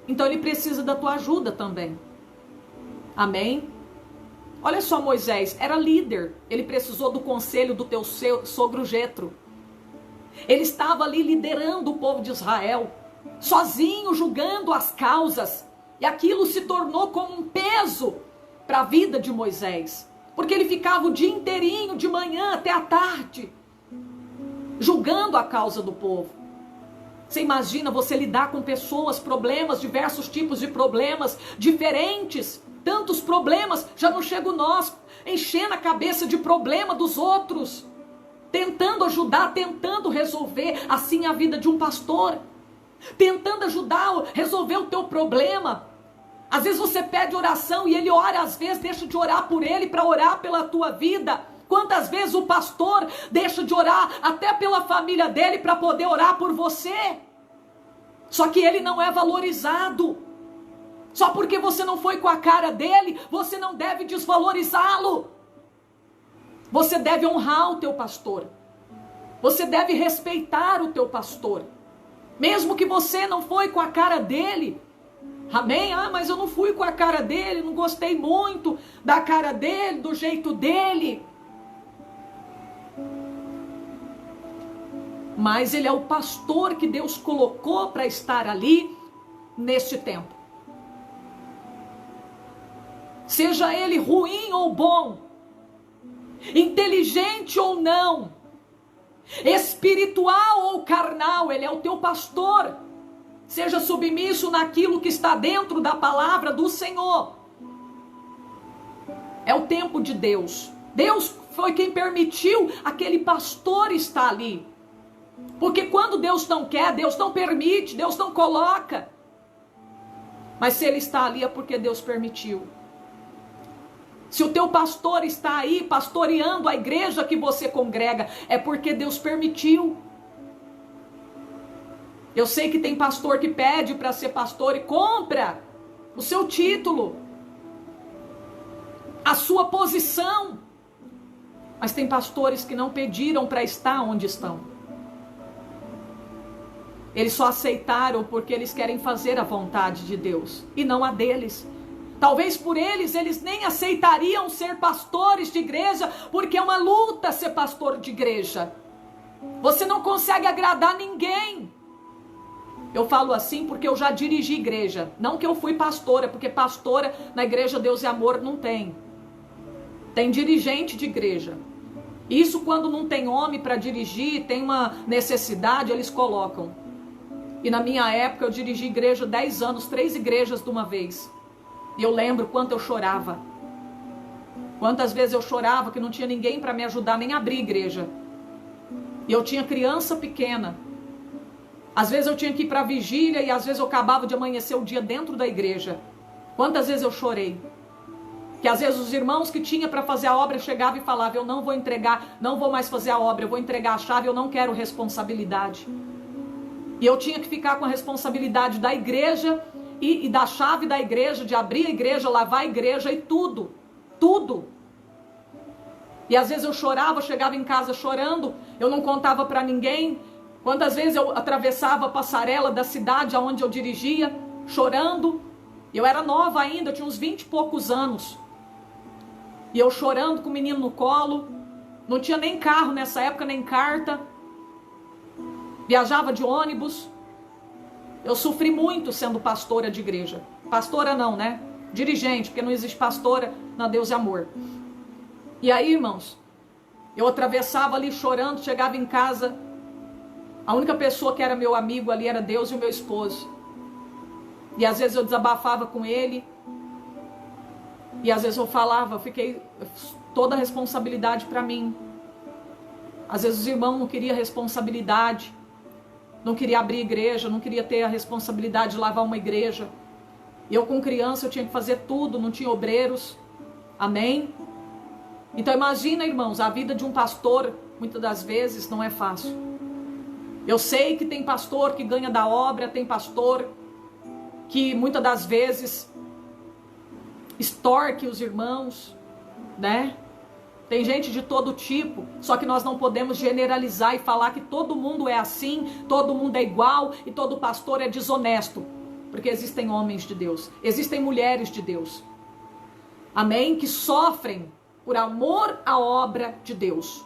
Então ele precisa da tua ajuda também. Amém? Olha só, Moisés era líder, ele precisou do conselho do teu sogro Jetro. Ele estava ali liderando o povo de Israel, sozinho, julgando as causas, e aquilo se tornou como um peso para a vida de Moisés, porque ele ficava o dia inteirinho, de manhã até a tarde, julgando a causa do povo. Você imagina você lidar com pessoas, problemas, diversos tipos de problemas diferentes, tantos problemas, já não chega nós enchendo a cabeça de problema dos outros, tentando ajudar, tentando resolver. Assim é a vida de um pastor, tentando ajudar, resolver o teu problema. Às vezes você pede oração e ele ora, às vezes deixa de orar por ele para orar pela tua vida. Quantas vezes o pastor deixa de orar até pela família dele para poder orar por você? Só que ele não é valorizado. Só porque você não foi com a cara dele, você não deve desvalorizá-lo. Você deve honrar o teu pastor. Você deve respeitar o teu pastor. Mesmo que você não foi com a cara dele. Amém? Ah, mas eu não fui com a cara dele, não gostei muito da cara dele, do jeito dele. Mas ele é o pastor que Deus colocou para estar ali neste tempo. Seja ele ruim ou bom, inteligente ou não, espiritual ou carnal, ele é o teu pastor. Seja submisso naquilo que está dentro da palavra do Senhor. É o tempo de Deus. Deus foi quem permitiu aquele pastor estar ali. Porque quando Deus não quer, Deus não permite, Deus não coloca. Mas se ele está ali é porque Deus permitiu. Se o teu pastor está aí pastoreando a igreja que você congrega, é porque Deus permitiu. Eu sei que tem pastor que pede para ser pastor e compra o seu título, a sua posição. Mas tem pastores que não pediram para estar onde estão. Eles só aceitaram porque eles querem fazer a vontade de Deus e não a deles. Talvez por eles nem aceitariam ser pastores de igreja, porque é uma luta ser pastor de igreja. Você não consegue agradar ninguém. Eu falo assim porque eu já dirigi igreja. Não que eu fui pastora, porque pastora na igreja Deus e Amor não tem. Tem dirigente de igreja. Isso quando não tem homem para dirigir, tem uma necessidade, eles colocam. E na minha época eu dirigi igreja 10 anos, 3 igrejas de uma vez. E eu lembro quanto eu chorava. Quantas vezes eu chorava que não tinha ninguém para me ajudar nem a abrir igreja. E eu tinha criança pequena. Às vezes eu tinha que ir para a vigília e às vezes eu acabava de amanhecer o dia dentro da igreja. Quantas vezes eu chorei. Que às vezes os irmãos que tinha para fazer a obra chegavam e falavam, eu não vou entregar, não vou mais fazer a obra, eu vou entregar a chave, eu não quero responsabilidade. E eu tinha que ficar com a responsabilidade da igreja e da chave da igreja, de abrir a igreja, lavar a igreja e tudo. Tudo. E às vezes eu chorava, chegava em casa chorando, eu não contava para ninguém. Quantas vezes eu atravessava a passarela da cidade aonde eu dirigia, chorando. Eu era nova ainda, eu tinha uns 20 e poucos anos. E eu chorando com o menino no colo. Não tinha nem carro nessa época, nem carta. Viajava de ônibus. Eu sofri muito sendo pastora de igreja. Pastora não, né? Dirigente, porque não existe pastora na Deus e Amor. E aí, irmãos, eu atravessava ali chorando, chegava em casa. A única pessoa que era meu amigo ali era Deus e o meu esposo. E às vezes eu desabafava com ele. E às vezes eu falava, fiquei toda a responsabilidade para mim. Às vezes os irmãos não queriam responsabilidade. Não queria abrir igreja, não queria ter a responsabilidade de lavar uma igreja. Eu com criança eu tinha que fazer tudo, não tinha obreiros. Amém? Então imagina, irmãos, a vida de um pastor, muitas das vezes, não é fácil. Eu sei que tem pastor que ganha da obra, tem pastor que muitas das vezes extorque os irmãos, né? Tem gente de todo tipo, só que nós não podemos generalizar e falar que todo mundo é assim, todo mundo é igual e todo pastor é desonesto. Porque existem homens de Deus, existem mulheres de Deus. Amém? Que sofrem por amor à obra de Deus.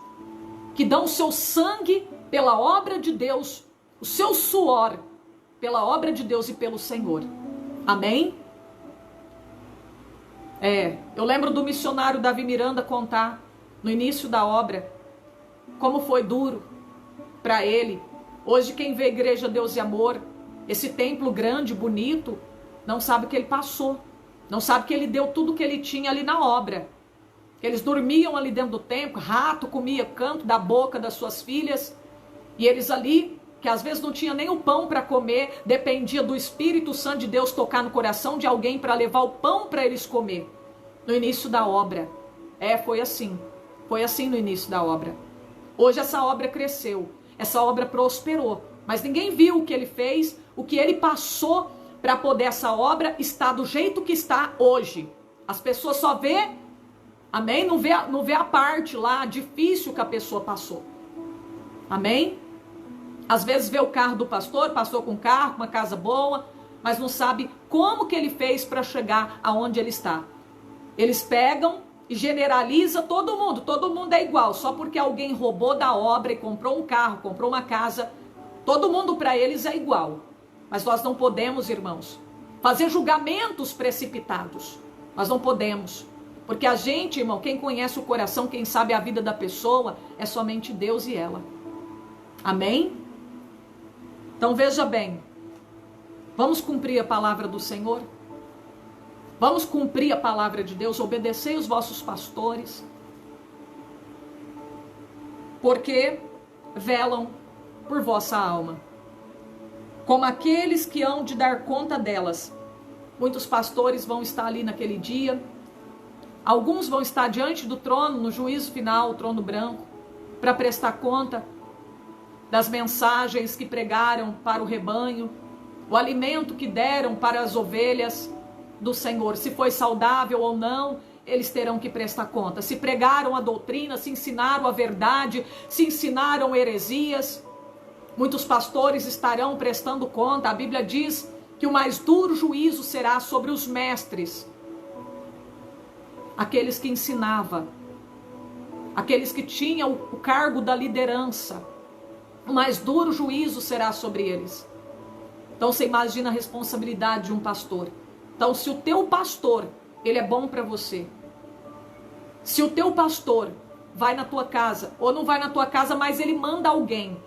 Que dão o seu sangue pela obra de Deus, o seu suor pela obra de Deus e pelo Senhor. Amém? Eu lembro do missionário Davi Miranda contar no início da obra como foi duro para ele. Hoje quem vê a Igreja Deus e Amor, esse templo grande, bonito, não sabe o que ele passou. Não sabe que ele deu tudo que ele tinha ali na obra. Eles dormiam ali dentro do templo, rato comia canto da boca das suas filhas. E eles ali, que às vezes não tinha nem o pão para comer, dependia do Espírito Santo de Deus tocar no coração de alguém para levar o pão para eles comer. No início da obra. Foi assim. Foi assim no início da obra. Hoje essa obra cresceu. Essa obra prosperou. Mas ninguém viu o que ele fez, o que ele passou para poder essa obra estar do jeito que está hoje. As pessoas só vê, amém? Não vê a parte lá difícil que a pessoa passou. Amém? Às vezes vê o carro do pastor, passou com um carro, uma casa boa, mas não sabe como que ele fez para chegar aonde ele está. Eles pegam e generaliza todo mundo é igual, só porque alguém roubou da obra e comprou um carro, comprou uma casa, todo mundo para eles é igual. Mas nós não podemos, irmãos, fazer julgamentos precipitados. Nós não podemos, porque a gente, irmão, quem conhece o coração, quem sabe a vida da pessoa, é somente Deus e ela. Amém? Então veja bem, vamos cumprir a palavra do Senhor? Vamos cumprir a palavra de Deus, obedecei os vossos pastores, porque velam por vossa alma, como aqueles que hão de dar conta delas. Muitos pastores vão estar ali naquele dia, alguns vão estar diante do trono, no juízo final, o trono branco, para prestar conta das mensagens que pregaram para o rebanho, o alimento que deram para as ovelhas do Senhor, se foi saudável ou não, eles terão que prestar conta. Se pregaram a doutrina, se ensinaram a verdade, se ensinaram heresias, muitos pastores estarão prestando conta. A Bíblia diz que o mais duro juízo será sobre os mestres, aqueles que ensinavam, aqueles que tinham o cargo da liderança. O mais duro juízo será sobre eles. Então você imagina a responsabilidade de um pastor. Então se o teu pastor, ele é bom para você, se o teu pastor vai na tua casa, ou não vai na tua casa, mas ele manda alguém,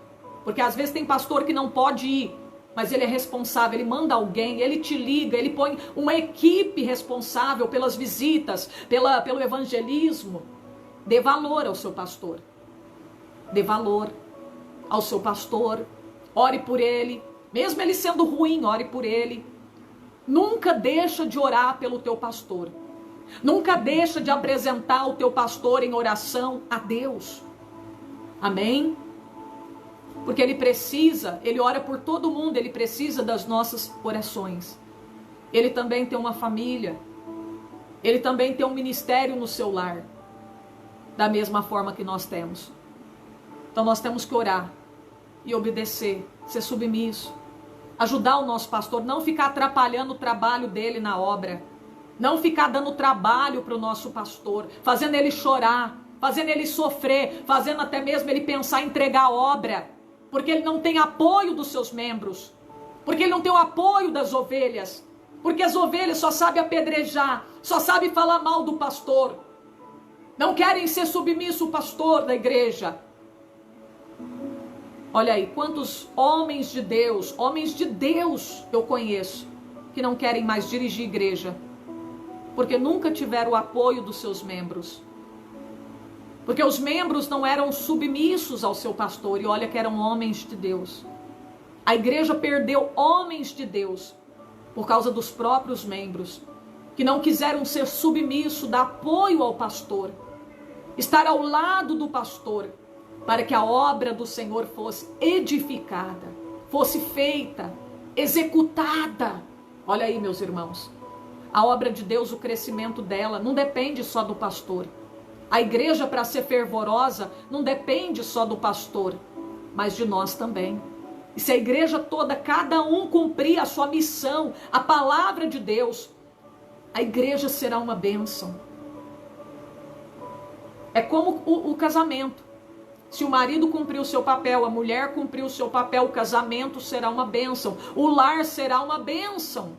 porque às vezes tem pastor que não pode ir, mas ele é responsável, ele manda alguém, ele te liga, ele põe uma equipe responsável pelas visitas, pelo evangelismo. Dê valor ao seu pastor, dê valor ao seu pastor, ore por ele, mesmo ele sendo ruim, ore por ele. Nunca deixa de orar pelo teu pastor. Nunca deixa de apresentar o teu pastor em oração a Deus. Amém? Porque ele ora por todo mundo, ele precisa das nossas orações. Ele também tem uma família. Ele também tem um ministério no seu lar. Da mesma forma que nós temos. Então nós temos que orar e obedecer, ser submisso. Ajudar o nosso pastor, não ficar atrapalhando o trabalho dele na obra. Não ficar dando trabalho para o nosso pastor, fazendo ele chorar, fazendo ele sofrer, fazendo até mesmo ele pensar em entregar a obra, porque ele não tem apoio dos seus membros, porque ele não tem o apoio das ovelhas, porque as ovelhas só sabem apedrejar, só sabem falar mal do pastor, não querem ser submisso ao pastor da igreja. Olha aí, quantos homens de Deus eu conheço, que não querem mais dirigir igreja, porque nunca tiveram o apoio dos seus membros. Porque os membros não eram submissos ao seu pastor, e olha que eram homens de Deus. A igreja perdeu homens de Deus por causa dos próprios membros, que não quiseram ser submissos, dar apoio ao pastor, estar ao lado do pastor, para que a obra do Senhor fosse edificada, fosse feita, executada. Olha aí, meus irmãos, a obra de Deus, o crescimento dela, não depende só do pastor. A igreja, para ser fervorosa, não depende só do pastor, mas de nós também. E se a igreja toda, cada um cumprir a sua missão, a palavra de Deus, a igreja será uma bênção. É como o casamento. Se o marido cumprir o seu papel, a mulher cumprir o seu papel, o casamento será uma bênção, o lar será uma bênção.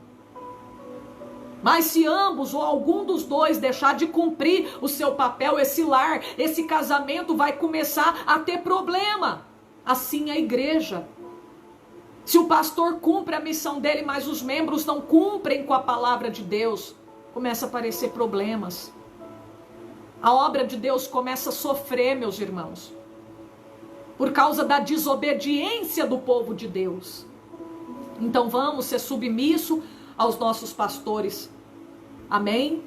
Mas se ambos ou algum dos dois deixar de cumprir o seu papel, esse lar, esse casamento vai começar a ter problema. Assim a igreja. Se o pastor cumpre a missão dele, mas os membros não cumprem com a palavra de Deus, começa a aparecer problemas. A obra de Deus começa a sofrer, meus irmãos, por causa da desobediência do povo de Deus. Então vamos ser submissos aos nossos pastores, amém?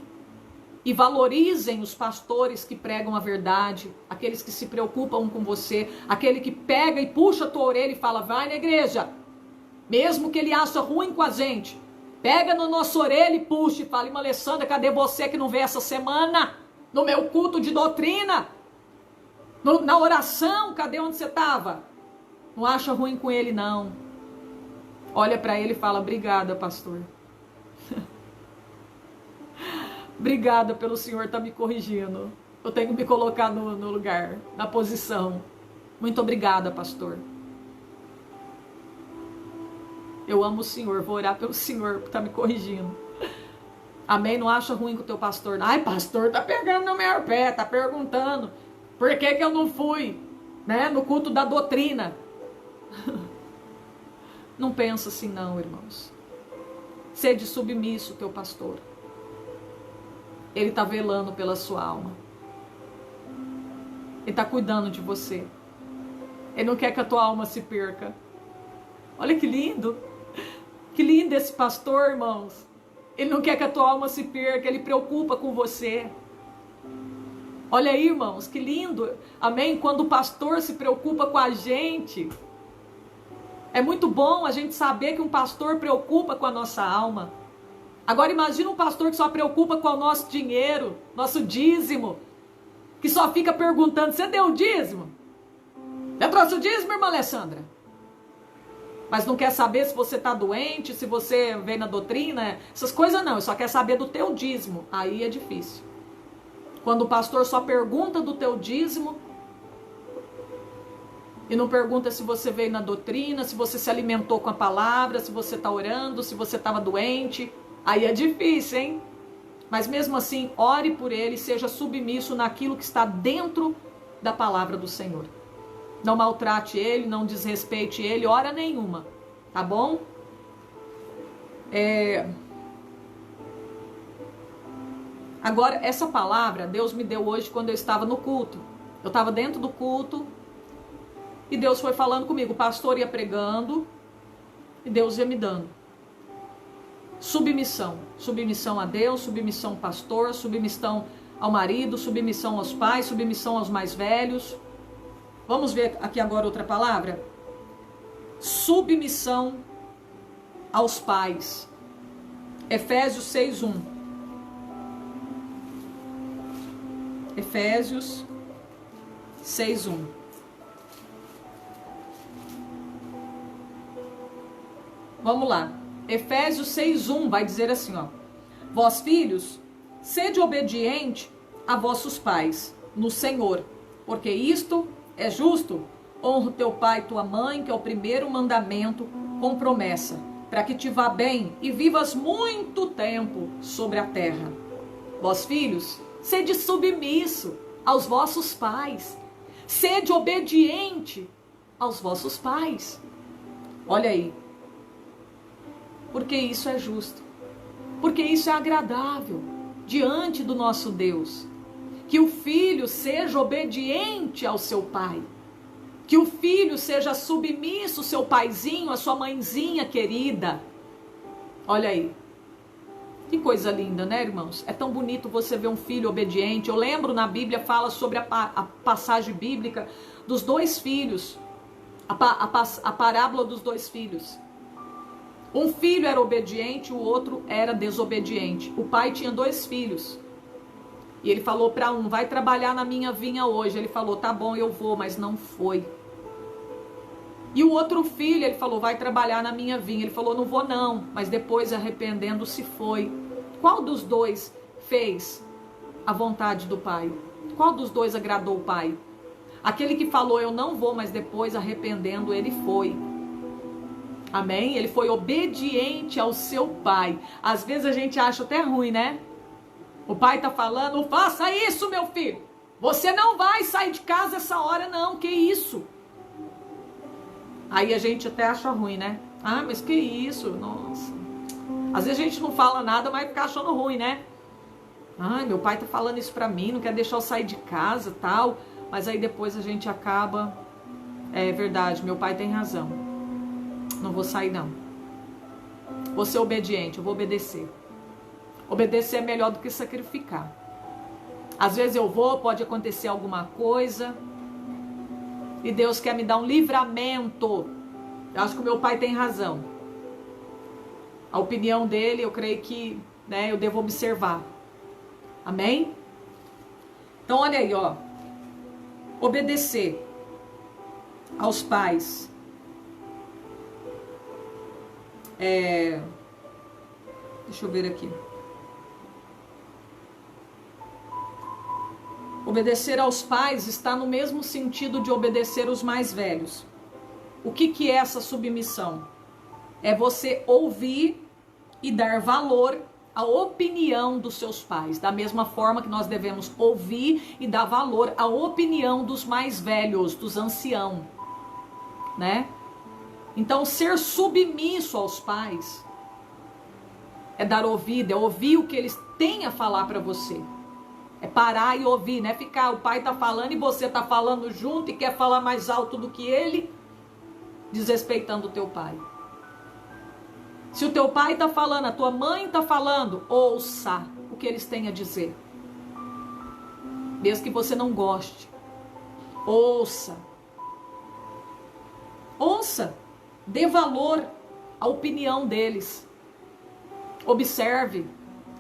E valorizem os pastores que pregam a verdade, aqueles que se preocupam com você, aquele que pega e puxa a tua orelha e fala, vai na igreja, mesmo que ele acha ruim com a gente, pega na nossa orelha e puxa e fala, irmã Alessandra, cadê você que não veio essa semana, no meu culto de doutrina, na oração, cadê onde você estava? Não acha ruim com ele não, olha para ele e fala, obrigada pastor. Obrigada pelo Senhor estar me corrigindo. Eu tenho que me colocar no lugar, na posição. Muito obrigada, pastor. Eu amo o Senhor, vou orar pelo Senhor por estar me corrigindo. Amém? Não acha ruim com o teu pastor. Ai, pastor, tá pegando no meu pé, tá perguntando por que eu não fui, né, no culto da doutrina. Não pensa assim não, irmãos. Sede submisso, teu pastor. Ele está velando pela sua alma. Ele está cuidando de você. Ele não quer que a tua alma se perca. Olha que lindo. Que lindo esse pastor, irmãos. Ele não quer que a tua alma se perca. Ele preocupa com você. Olha aí, irmãos, que lindo. Amém? Quando o pastor se preocupa com a gente. É muito bom a gente saber que um pastor preocupa com a nossa alma. Agora imagina um pastor que só preocupa com o nosso dinheiro, nosso dízimo, que só fica perguntando, você deu o dízimo? Já trouxe o dízimo, irmã Alessandra? Mas não quer saber se você está doente, se você vem na doutrina, essas coisas não, só quer saber do teu dízimo, aí é difícil. Quando o pastor só pergunta do teu dízimo, e não pergunta se você veio na doutrina, se você se alimentou com a palavra, se você está orando, se você estava doente, aí é difícil, hein? Mas mesmo assim, ore por ele, seja submisso naquilo que está dentro da palavra do Senhor. Não maltrate ele, não desrespeite ele, hora nenhuma, tá bom? Agora, essa palavra Deus me deu hoje quando eu estava no culto. Eu estava dentro do culto e Deus foi falando comigo. O pastor ia pregando e Deus ia me dando. Submissão. Submissão a Deus, submissão ao pastor, submissão ao marido, submissão aos pais, submissão aos mais velhos. Vamos ver aqui agora outra palavra? Submissão aos pais. Efésios 6:1. Efésios 6:1. Vamos lá. Efésios 6:1 vai dizer assim, ó. Vós, filhos, sede obediente a vossos pais no Senhor, porque isto é justo. Honra teu pai e tua mãe, que é o primeiro mandamento com promessa, para que te vá bem e vivas muito tempo sobre a terra. Vós, filhos, sede submisso aos vossos pais, sede obediente aos vossos pais. Olha aí, porque isso é justo, porque isso é agradável diante do nosso Deus, que o filho seja obediente ao seu pai, que o filho seja submisso ao seu paizinho, à sua mãezinha querida. Olha aí, que coisa linda, né, irmãos? É tão bonito você ver um filho obediente. Eu lembro, na Bíblia fala sobre a passagem bíblica dos dois filhos, a parábola dos dois filhos. Um filho era obediente, o outro era desobediente. O pai tinha dois filhos. E ele falou para um, vai trabalhar na minha vinha hoje. Ele falou, tá bom, eu vou, mas não foi. E o outro filho, ele falou, vai trabalhar na minha vinha. Ele falou, não vou não, mas depois arrependendo-se foi. Qual dos dois fez a vontade do pai? Qual dos dois agradou o pai? Aquele que falou, eu não vou, mas depois arrependendo, ele foi. Amém? Ele foi obediente ao seu pai. Às vezes a gente acha até ruim, né? O pai tá falando, não faça isso, meu filho. Você não vai sair de casa essa hora, não. Que isso? Aí a gente até acha ruim, né? Ah, mas que isso? Nossa. Às vezes a gente não fala nada, mas fica achando ruim, né? Ai, meu pai tá falando isso pra mim, não quer deixar eu sair de casa, tal. Mas aí depois a gente acaba... É verdade, meu pai tem razão. Não vou sair, não. Vou ser obediente, eu vou obedecer. Obedecer é melhor do que sacrificar. Às vezes eu vou, pode acontecer alguma coisa. E Deus quer me dar um livramento. Eu acho que o meu pai tem razão. A opinião dele, eu creio que, né, eu devo observar. Amém? Então, olha aí, ó. Obedecer aos pais. Deixa eu ver aqui. Obedecer aos pais está no mesmo sentido de obedecer os mais velhos. O que é essa submissão? É você ouvir e dar valor à opinião dos seus pais. Da mesma forma que nós devemos ouvir e dar valor à opinião dos mais velhos, dos anciãos, né? Então, ser submisso aos pais é dar ouvido, é ouvir o que eles têm a falar para você. É parar e ouvir, né? Ficar, o pai tá falando e você tá falando junto e quer falar mais alto do que ele, desrespeitando o teu pai. Se o teu pai tá falando, a tua mãe tá falando, ouça o que eles têm a dizer. Mesmo que você não goste. Ouça. Ouça. Dê valor à opinião deles. Observe.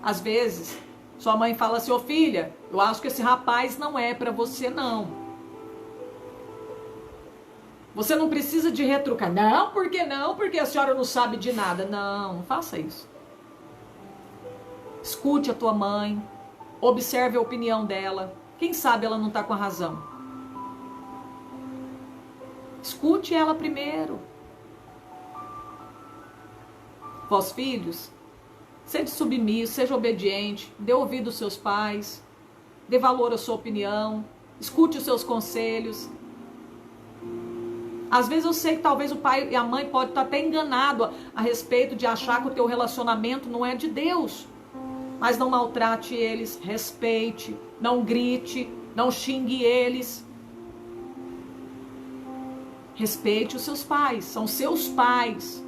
Às vezes, sua mãe fala assim, ô filha, eu acho que esse rapaz não é para você não. Você não precisa de retrucar. Não, por que não? Porque a senhora não sabe de nada. Não, não faça isso. Escute a tua mãe. Observe a opinião dela. Quem sabe ela não está com a razão. Escute ela primeiro. Vós, filhos, seja submisso, seja obediente, dê ouvido aos seus pais, dê valor à sua opinião, escute os seus conselhos. Às vezes eu sei que talvez o pai e a mãe podem estar até enganados a respeito de achar que o teu relacionamento não é de Deus. Mas não maltrate eles, respeite, não grite, não xingue eles. Respeite os seus pais, são seus pais.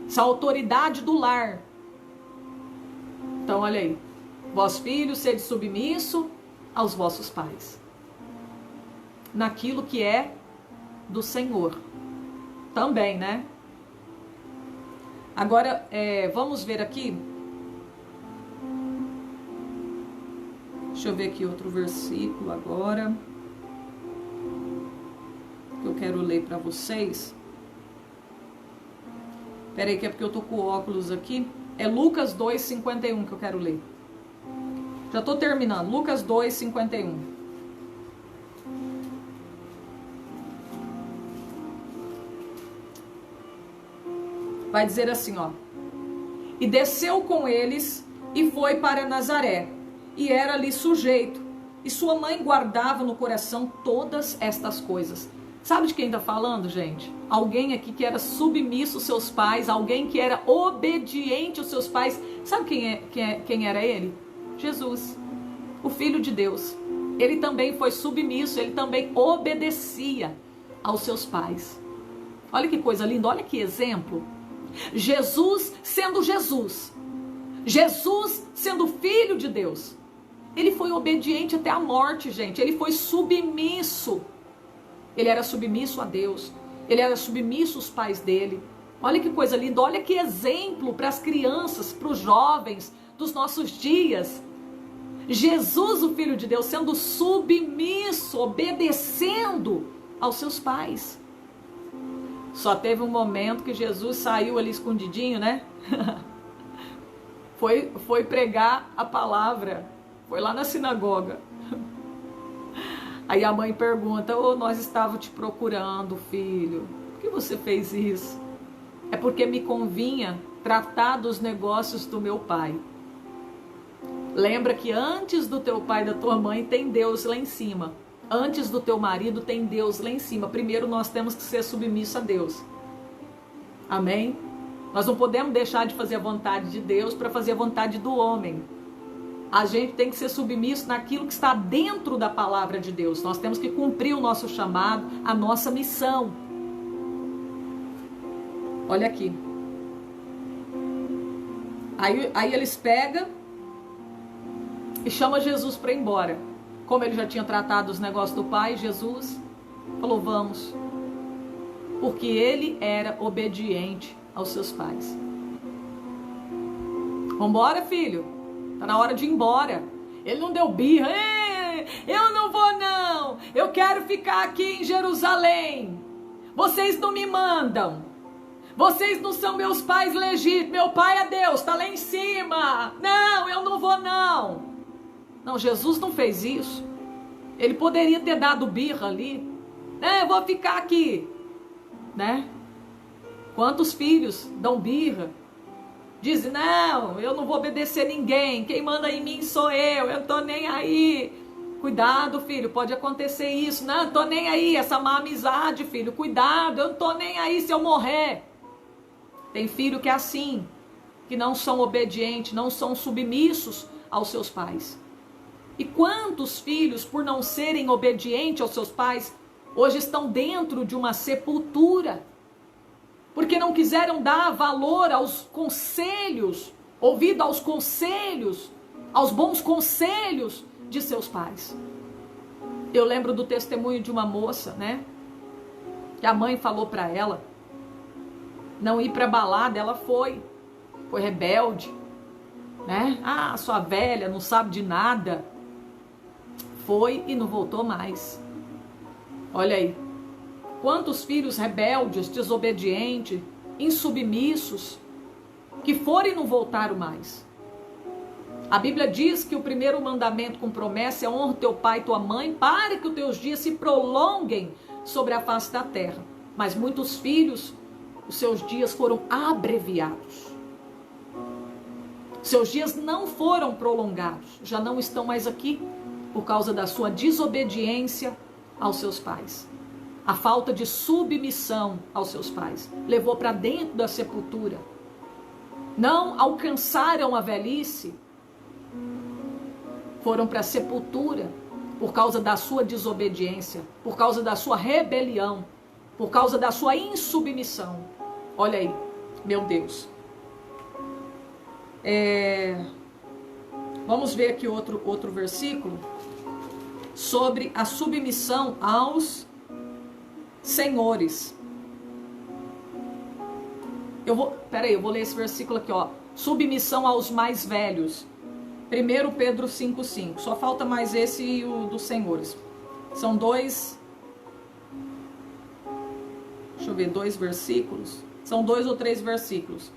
São a autoridade do lar. Então, olha aí. Vós, filhos, sede submisso aos vossos pais. Naquilo que é do Senhor. Também, né? Agora, vamos ver aqui. Deixa eu ver aqui outro versículo agora. Que eu quero ler para vocês. Peraí, que é porque eu tô com o óculos aqui. É Lucas 2:51 que eu quero ler. Já estou terminando. Lucas 2:51. Vai dizer assim, ó. E desceu com eles e foi para Nazaré, e era ali sujeito. E sua mãe guardava no coração todas estas coisas. Sabe de quem está falando, gente? Alguém aqui que era submisso aos seus pais, alguém que era obediente aos seus pais. Sabe quem era ele? Jesus, o Filho de Deus. Ele também foi submisso, ele também obedecia aos seus pais. Olha que coisa linda, olha que exemplo. Jesus sendo Jesus, Jesus sendo Filho de Deus, ele foi obediente até a morte, gente. Ele foi submisso. Ele era submisso a Deus. Ele era submisso aos pais dele. Olha que coisa linda. Olha que exemplo para as crianças, para os jovens dos nossos dias. Jesus, o Filho de Deus, sendo submisso, obedecendo aos seus pais. Só teve um momento que Jesus saiu ali escondidinho, né? Foi pregar a palavra. Foi lá na sinagoga. Aí a mãe pergunta: "Oh, nós estávamos te procurando, filho. Por que você fez isso?" "É porque me convinha tratar dos negócios do meu pai." Lembra que antes do teu pai e da tua mãe tem Deus lá em cima. Antes do teu marido tem Deus lá em cima. Primeiro nós temos que ser submissos a Deus. Amém? Nós não podemos deixar de fazer a vontade de Deus para fazer a vontade do homem. A gente tem que ser submisso naquilo que está dentro da palavra de Deus. Nós temos que cumprir o nosso chamado, a nossa missão. Olha aqui. Aí eles pegam e chamam Jesus para ir embora. Como ele já tinha tratado os negócios do pai, Jesus falou: "Vamos." Porque ele era obediente aos seus pais. "Vambora, filho. Tá na hora de ir embora." Ele não deu birra. "Eu não vou não. Eu quero ficar aqui em Jerusalém. Vocês não me mandam. Vocês não são meus pais legítimos. Meu pai é Deus, tá lá em cima. Não, eu não vou não." Não, Jesus não fez isso. Ele poderia ter dado birra ali. "Eu vou ficar aqui." Né? Quantos filhos dão birra? Dizem: "Não, eu não vou obedecer ninguém. Quem manda em mim sou eu tô nem aí." Cuidado, filho, pode acontecer isso. "Não, eu tô nem aí." Essa má amizade, filho, cuidado, eu não tô nem aí se eu morrer. Tem filho que é assim, que não são obedientes, não são submissos aos seus pais. E quantos filhos, por não serem obedientes aos seus pais, hoje estão dentro de uma sepultura, porque não quiseram dar valor aos conselhos, ouvido aos conselhos, aos bons conselhos de seus pais. Eu lembro do testemunho de uma moça, né? Que a mãe falou para ela não ir para balada. Ela foi rebelde, né? "Ah, sua velha, não sabe de nada." Foi e não voltou mais. Olha aí. Quantos filhos rebeldes, desobedientes, insubmissos, que foram e não voltaram mais. A Bíblia diz que o primeiro mandamento com promessa é: honra teu pai e tua mãe, para que os teus dias se prolonguem sobre a face da terra. Mas muitos filhos, os seus dias foram abreviados. Seus dias não foram prolongados, já não estão mais aqui por causa da sua desobediência aos seus pais. A falta de submissão aos seus pais levou para dentro da sepultura. Não alcançaram a velhice, foram para a sepultura por causa da sua desobediência, por causa da sua rebelião, por causa da sua insubmissão. Olha aí, meu Deus. Vamos ver aqui outro versículo sobre a submissão aos senhores. Eu vou ler esse versículo aqui, ó. Submissão aos mais velhos. 1 Pedro 5:5. Só falta mais esse e o dos senhores. São dois. Deixa eu ver, 2 versículos. São 2 ou 3 versículos.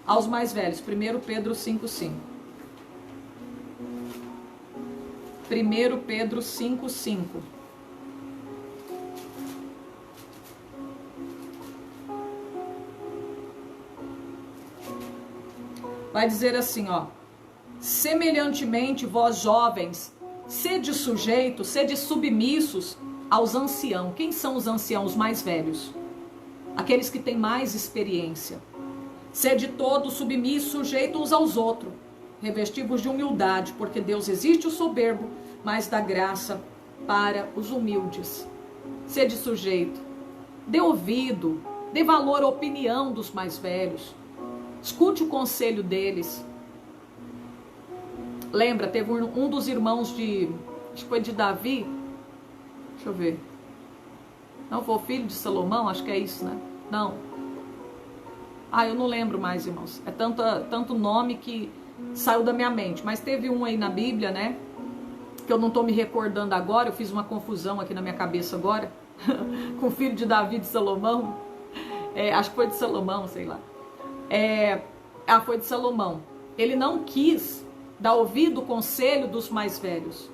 aos mais velhos. 1 Pedro 5,5. 1 Pedro 5,5. Vai dizer assim, ó: semelhantemente vós jovens, sede sujeitos, sede submissos aos anciãos. Quem são os anciãos mais velhos? Aqueles que têm mais experiência. Sede todos submissos, sujeitos uns aos outros, revestivos de humildade, porque Deus resiste o soberbo, mas dá graça para os humildes. Sede sujeito, dê ouvido, dê valor à opinião dos mais velhos, escute o conselho deles. Lembra, teve um dos irmãos acho que foi de Davi, deixa eu ver, não foi o filho de Salomão, acho que é isso, né? Não, eu não lembro mais, irmãos, é tanto nome que saiu da minha mente, mas teve um aí na Bíblia, né, que eu não estou me recordando agora, eu fiz uma confusão aqui na minha cabeça agora, com o filho de Davi de Salomão, acho que foi de Salomão, sei lá, foi de Salomão. Ele não quis dar ouvido ao conselho dos mais velhos,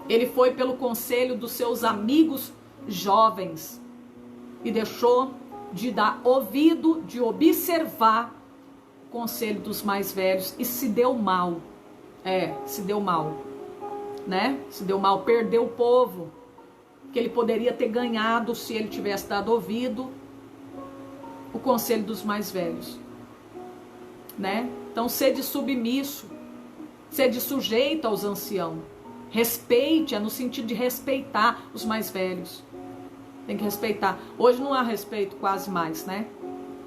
ele foi pelo conselho dos seus amigos jovens, e deixou de dar ouvido, de observar o conselho dos mais velhos, e se deu mal, se deu mal, né? Se deu mal, perdeu o povo, que ele poderia ter ganhado se ele tivesse dado ouvido o conselho dos mais velhos, né? Então, sede submisso, sede sujeito aos anciãos, respeite, no sentido de respeitar os mais velhos. Tem que respeitar. Hoje não há respeito quase mais, né?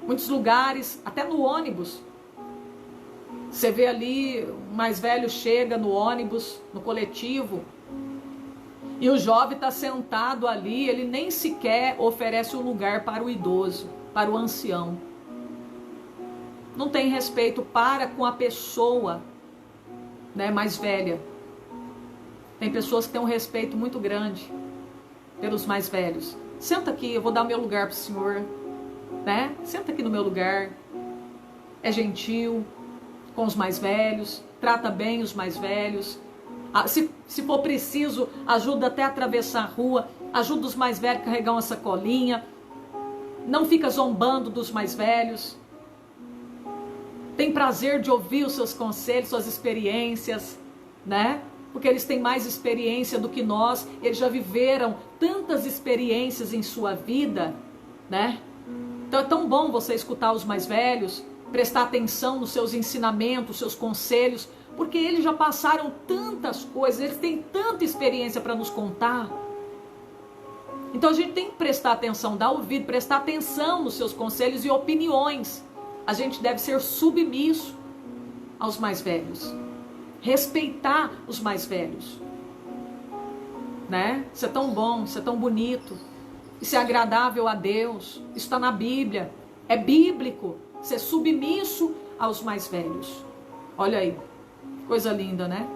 Muitos lugares, até no ônibus, você vê ali, o mais velho chega no ônibus, no coletivo, e o jovem está sentado ali, ele nem sequer oferece um lugar para o idoso, para o ancião. Não tem respeito para com a pessoa, né, mais velha. Tem pessoas que têm um respeito muito grande pelos mais velhos. Senta aqui, eu vou dar meu lugar para o senhor, né? Senta aqui no meu lugar. É gentil com os mais velhos, trata bem os mais velhos. Se for preciso, ajuda até a atravessar a rua, ajuda os mais velhos a carregar uma sacolinha. Não fica zombando dos mais velhos. Tem prazer de ouvir os seus conselhos, suas experiências, né? Porque eles têm mais experiência do que nós, eles já viveram tantas experiências em sua vida, né? Então é tão bom você escutar os mais velhos, prestar atenção nos seus ensinamentos, seus conselhos, porque eles já passaram tantas coisas, eles têm tanta experiência para nos contar. Então a gente tem que prestar atenção, dar ouvido, prestar atenção nos seus conselhos e opiniões. A gente deve ser submisso aos mais velhos. Respeitar os mais velhos, né? Isso é tão bom, isso é tão bonito, isso é agradável a Deus, isso está na Bíblia, é bíblico, ser submisso aos mais velhos. Olha aí, coisa linda, né?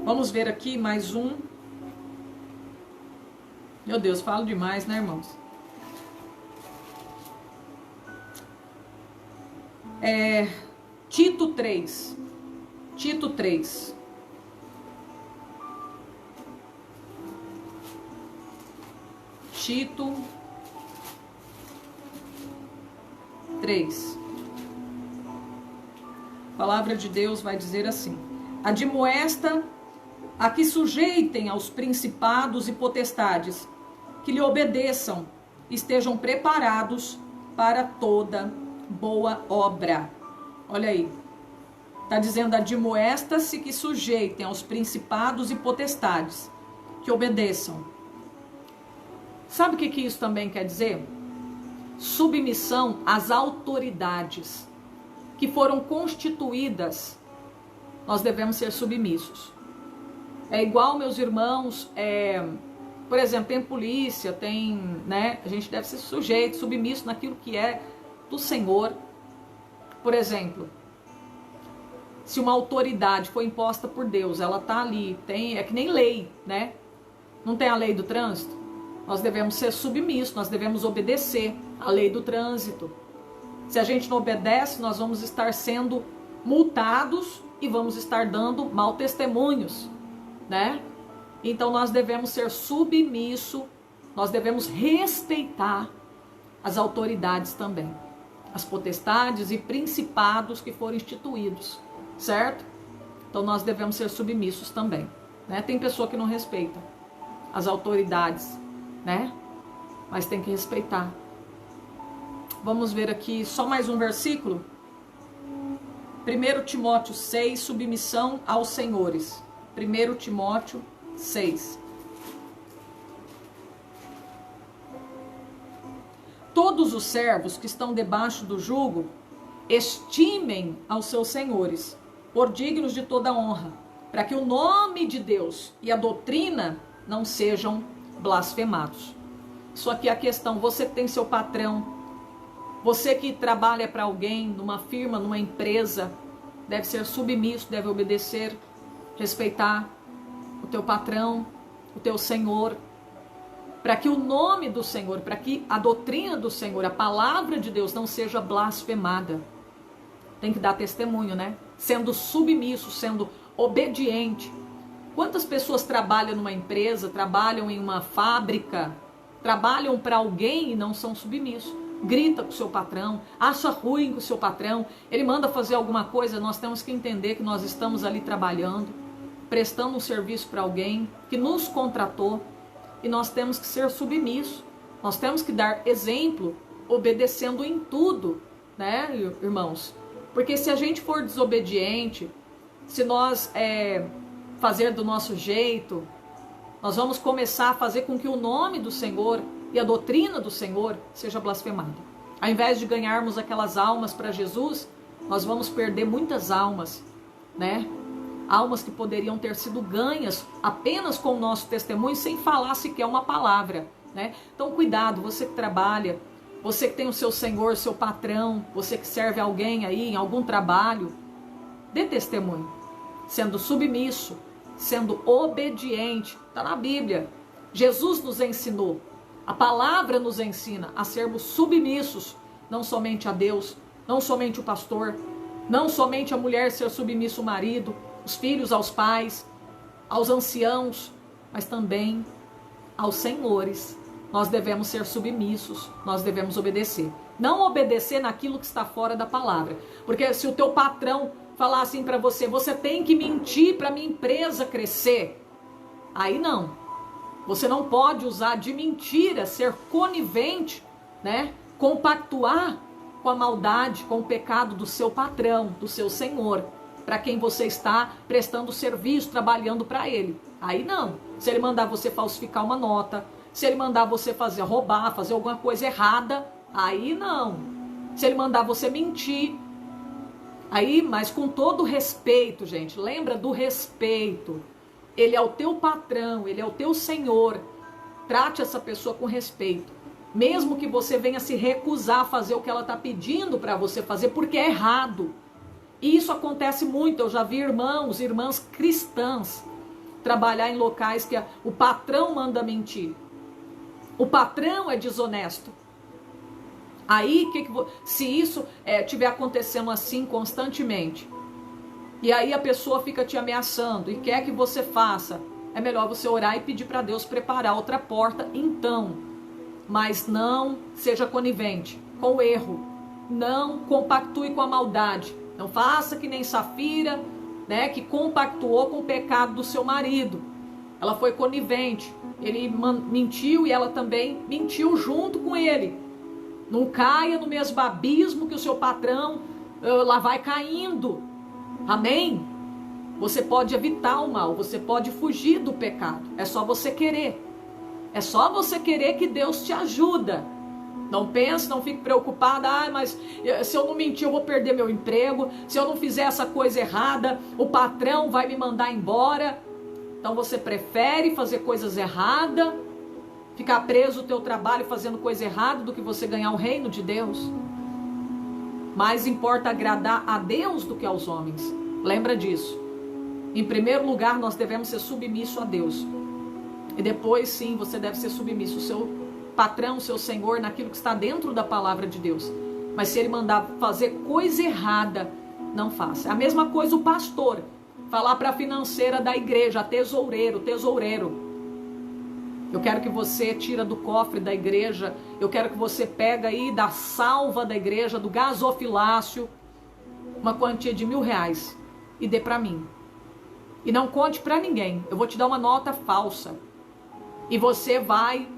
Vamos ver aqui mais um. Meu Deus, falo demais, né, irmãos? Tito 3. Tito 3. Tito 3. A palavra de Deus vai dizer assim: admoesta a que sujeitem aos principados e potestades, que lhe obedeçam, estejam preparados para toda boa obra. Olha aí. Está dizendo, admoesta-se que sujeitem aos principados e potestades, que obedeçam. Sabe o que isso também quer dizer? Submissão às autoridades que foram constituídas. Nós devemos ser submissos. É igual, meus irmãos, por exemplo, tem polícia, tem, né? A gente deve ser sujeito, submisso naquilo que é do Senhor. Por exemplo, se uma autoridade foi imposta por Deus, ela está ali, é que nem lei, né? Não tem a lei do trânsito? Nós devemos ser submissos, nós devemos obedecer à lei do trânsito. Se a gente não obedece, nós vamos estar sendo multados e vamos estar dando mau testemunhos, né? Então nós devemos ser submissos, nós devemos respeitar as autoridades também, as potestades e principados que foram instituídos, certo? Então nós devemos ser submissos também, né? Tem pessoa que não respeita as autoridades, né? Mas tem que respeitar. Vamos ver aqui só mais um versículo. 1 Timóteo 6, submissão aos senhores. 1 Timóteo 6. Todos os servos que estão debaixo do jugo estimem aos seus senhores, por dignos de toda honra, para que o nome de Deus e a doutrina não sejam blasfemados. Isso aqui é a questão. Você que tem seu patrão, você que trabalha para alguém, numa firma, numa empresa, deve ser submisso, deve obedecer, respeitar o teu patrão, o teu senhor, para que o nome do Senhor, para que a doutrina do Senhor, a palavra de Deus não seja blasfemada. Tem que dar testemunho, né? Sendo submisso, sendo obediente. Quantas pessoas trabalham numa empresa, trabalham em uma fábrica, trabalham para alguém e não são submissos? Grita com o seu patrão, acha ruim com o seu patrão, ele manda fazer alguma coisa, nós temos que entender que nós estamos ali trabalhando, prestando um serviço para alguém que nos contratou, e nós temos que ser submissos, nós temos que dar exemplo, obedecendo em tudo, né, irmãos? Porque se a gente for desobediente, se nós fazer do nosso jeito, nós vamos começar a fazer com que o nome do Senhor e a doutrina do Senhor seja blasfemada. Ao invés de ganharmos aquelas almas para Jesus, nós vamos perder muitas almas, né? Almas que poderiam ter sido ganhas apenas com o nosso testemunho, sem falar sequer uma palavra, né? Então cuidado, você que trabalha, você que tem o seu senhor, seu patrão, você que serve alguém aí em algum trabalho, dê testemunho, sendo submisso, sendo obediente. Está na Bíblia. Jesus nos ensinou, a palavra nos ensina a sermos submissos, não somente a Deus, não somente o pastor, não somente a mulher ser submissa ao marido, os filhos aos pais, aos anciãos, mas também aos senhores. Nós devemos ser submissos, nós devemos obedecer. Não obedecer naquilo que está fora da palavra. Porque se o teu patrão falar assim para você, você tem que mentir para minha empresa crescer, aí não. Você não pode usar de mentira, ser conivente, né? Compactuar com a maldade, com o pecado do seu patrão, do seu senhor, para quem você está prestando serviço, trabalhando para ele. Aí não. Se ele mandar você falsificar uma nota, se ele mandar você roubar, fazer alguma coisa errada, aí não. Se ele mandar você mentir, aí, mas com todo respeito, gente, lembra do respeito. Ele é o teu patrão, ele é o teu senhor. Trate essa pessoa com respeito. Mesmo que você venha se recusar a fazer o que ela está pedindo para você fazer, porque é errado. E isso acontece muito. Eu já vi irmãos, irmãs cristãs trabalhar em locais que o patrão manda mentir. O patrão é desonesto. Aí, se isso estiver acontecendo assim constantemente, e aí a pessoa fica te ameaçando e quer que você faça, é melhor você orar e pedir para Deus preparar outra porta então. Mas não seja conivente com o erro. Não compactue com a maldade. Não faça que nem Safira, né, que compactuou com o pecado do seu marido. Ela foi conivente. Ele mentiu e ela também mentiu junto com ele. Não caia no mesmo abismo que o seu patrão lá vai caindo. Amém? Você pode evitar o mal, você pode fugir do pecado. É só você querer. É só você querer que Deus te ajuda. Não pense, não fique preocupada. Mas se eu não mentir eu vou perder meu emprego. Se eu não fizer essa coisa errada, o patrão vai me mandar embora. Então você prefere fazer coisas erradas, ficar preso no teu trabalho fazendo coisa errada, do que você ganhar o reino de Deus. Mais importa agradar a Deus do que aos homens. Lembra disso. Em primeiro lugar, nós devemos ser submissos a Deus. E depois, sim, você deve ser submisso ao seu patrão, ao seu senhor, naquilo que está dentro da palavra de Deus. Mas se ele mandar fazer coisa errada, não faça. A mesma coisa o pastor falar para a financeira da igreja, tesoureiro, eu quero que você tira do cofre da igreja, eu quero que você pega aí da salva da igreja, do gasofilácio, uma quantia de R$1.000 e dê para mim. E não conte para ninguém, eu vou te dar uma nota falsa. E você vai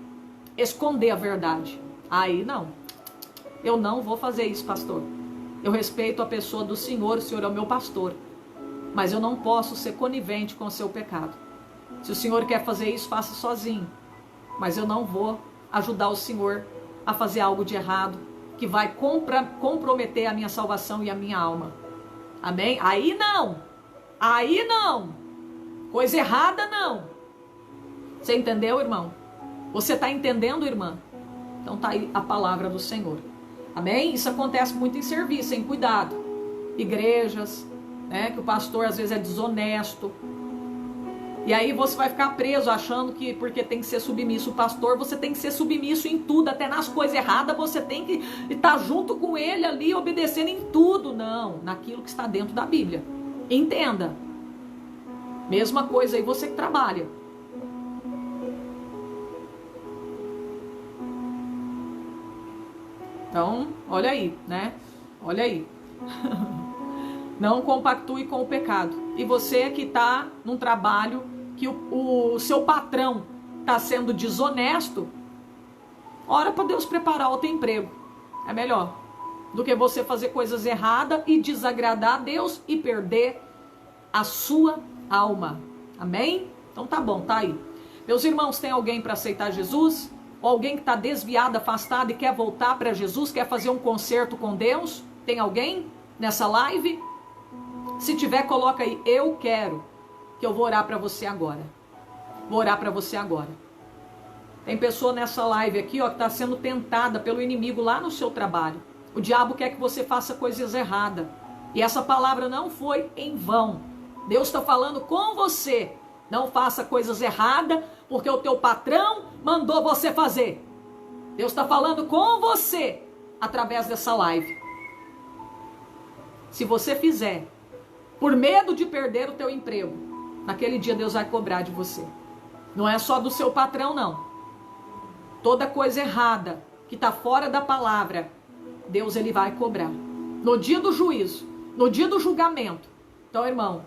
esconder a verdade. Aí não, eu não vou fazer isso, pastor. Eu respeito a pessoa do Senhor, o Senhor é o meu pastor. Mas eu não posso ser conivente com o seu pecado. Se o Senhor quer fazer isso, faça sozinho. Mas eu não vou ajudar o Senhor a fazer algo de errado, que vai comprometer a minha salvação e a minha alma. Amém? Aí não. Aí não. Coisa errada não. Você entendeu, irmão? Você está entendendo, irmã? Então tá aí a palavra do Senhor. Amém? Isso acontece muito em serviço, hein? Cuidado. Igrejas, né? Que o pastor às vezes é desonesto. E aí você vai ficar preso achando que porque tem que ser submisso o pastor, você tem que ser submisso em tudo, até nas coisas erradas você tem que estar junto com ele ali, obedecendo em tudo. Não, naquilo que está dentro da Bíblia. Entenda. Mesma coisa aí você que trabalha. Então, olha aí, né? Olha aí. Não compactue com o pecado. E você que está num trabalho que o seu patrão está sendo desonesto, ora para Deus preparar outro emprego. É melhor do que você fazer coisas erradas e desagradar a Deus e perder a sua alma. Amém? Então tá bom, tá aí. Meus irmãos, tem alguém para aceitar Jesus? Ou alguém que está desviado, afastado e quer voltar para Jesus, quer fazer um concerto com Deus? Tem alguém nessa live? Se tiver, coloca aí, eu quero, que eu vou orar para você agora. Vou orar para você agora. Tem pessoa nessa live aqui, ó, que está sendo tentada pelo inimigo lá no seu trabalho. O diabo quer que você faça coisas erradas. E essa palavra não foi em vão. Deus está falando com você. Não faça coisas erradas, porque o teu patrão mandou você fazer. Deus está falando com você, através dessa live. Se você fizer, por medo de perder o teu emprego, naquele dia Deus vai cobrar de você. Não é só do seu patrão, não. Toda coisa errada, que está fora da palavra, Deus ele vai cobrar. No dia do juízo, no dia do julgamento. Então, irmão,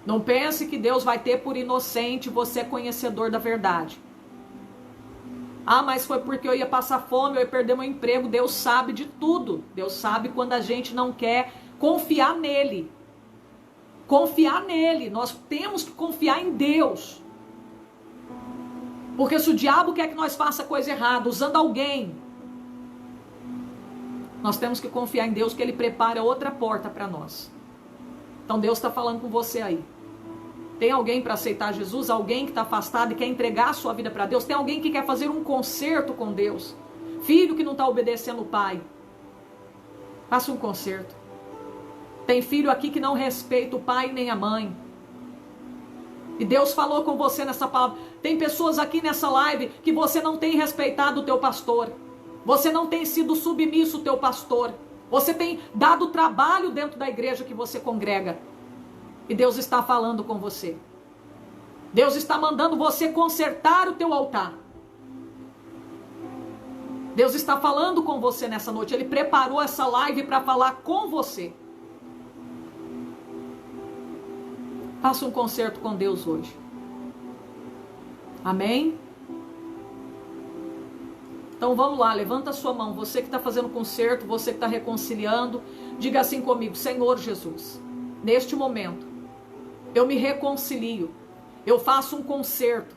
não pense que Deus vai ter por inocente você conhecedor da verdade. Ah, mas foi porque eu ia passar fome, eu ia perder meu emprego. Deus sabe de tudo. Deus sabe quando a gente não quer confiar nele. Confiar nele. Nós temos que confiar em Deus. Porque se o diabo quer que nós faça coisa errada, usando alguém, nós temos que confiar em Deus, que ele prepara outra porta para nós. Então Deus está falando com você aí. Tem alguém para aceitar Jesus? Alguém que está afastado e quer entregar a sua vida para Deus? Tem alguém que quer fazer um concerto com Deus? Filho que não está obedecendo o pai? Faça um concerto. Tem filho aqui que não respeita o pai nem a mãe. E Deus falou com você nessa palavra. Tem pessoas aqui nessa live que você não tem respeitado o teu pastor. Você não tem sido submisso ao teu pastor. Você tem dado trabalho dentro da igreja que você congrega. E Deus está falando com você. Deus está mandando você consertar o teu altar. Deus está falando com você nessa noite. Ele preparou essa live para falar com você. Faça um concerto com Deus hoje. Amém? Então vamos lá, levanta a sua mão. Você que está fazendo concerto, você que está reconciliando, diga assim comigo: Senhor Jesus, neste momento, eu me reconcilio, eu faço um concerto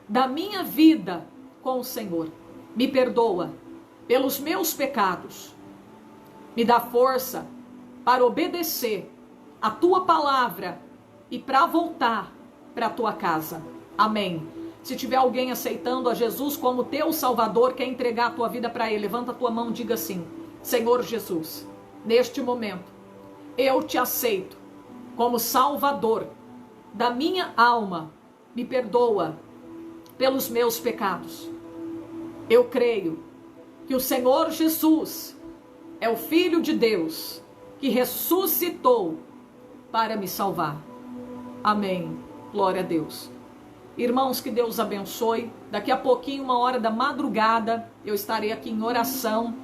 da minha vida com o Senhor. Me perdoa pelos meus pecados. Me dá força para obedecer a tua palavra e para voltar para a tua casa. Amém. Se tiver alguém aceitando a Jesus como teu Salvador, quer entregar a tua vida para Ele, levanta a tua mão e diga assim: Senhor Jesus, neste momento, eu te aceito como Salvador da minha alma. Me perdoa pelos meus pecados. Eu creio que o Senhor Jesus é o Filho de Deus que ressuscitou para me salvar. Amém. Glória a Deus. Irmãos, que Deus abençoe. Daqui a pouquinho, 1h da madrugada, eu estarei aqui em oração,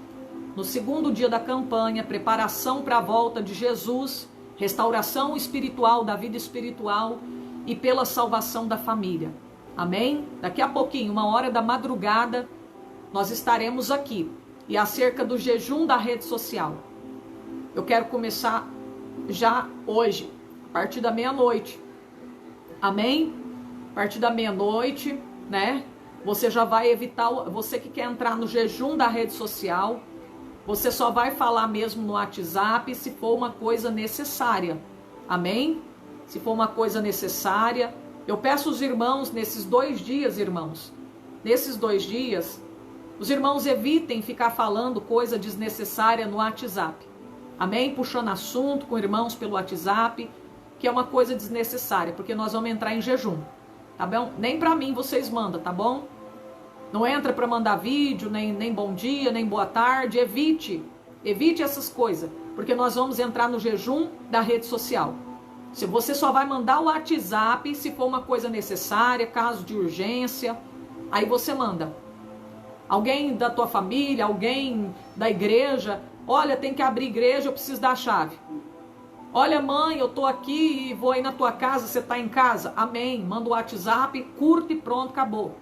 no segundo dia da campanha, preparação para a volta de Jesus, restauração espiritual da vida espiritual e pela salvação da família. Amém? Daqui a pouquinho, 1h da madrugada, nós estaremos aqui. E acerca do jejum da rede social, eu quero começar já hoje, a partir da meia-noite. Amém? A partir da meia-noite, né? Você já vai evitar, você que quer entrar no jejum da rede social, você só vai falar mesmo no WhatsApp se for uma coisa necessária. Amém? Se for uma coisa necessária. Eu peço os irmãos, nesses 2 dias, irmãos, nesses 2 dias, os irmãos evitem ficar falando coisa desnecessária no WhatsApp. Amém? Puxando assunto com irmãos pelo WhatsApp, que é uma coisa desnecessária, porque nós vamos entrar em jejum. Tá bom? Nem para mim vocês mandam, tá bom? Não entra para mandar vídeo, nem bom dia, nem boa tarde. Evite essas coisas, porque nós vamos entrar no jejum da rede social. Se você só vai mandar o WhatsApp se for uma coisa necessária, caso de urgência, aí você manda. Alguém da tua família, alguém da igreja, olha, tem que abrir igreja, eu preciso da chave. Olha, mãe, eu tô aqui e vou aí na tua casa, você tá em casa? Amém. Manda o WhatsApp, curta e pronto, acabou.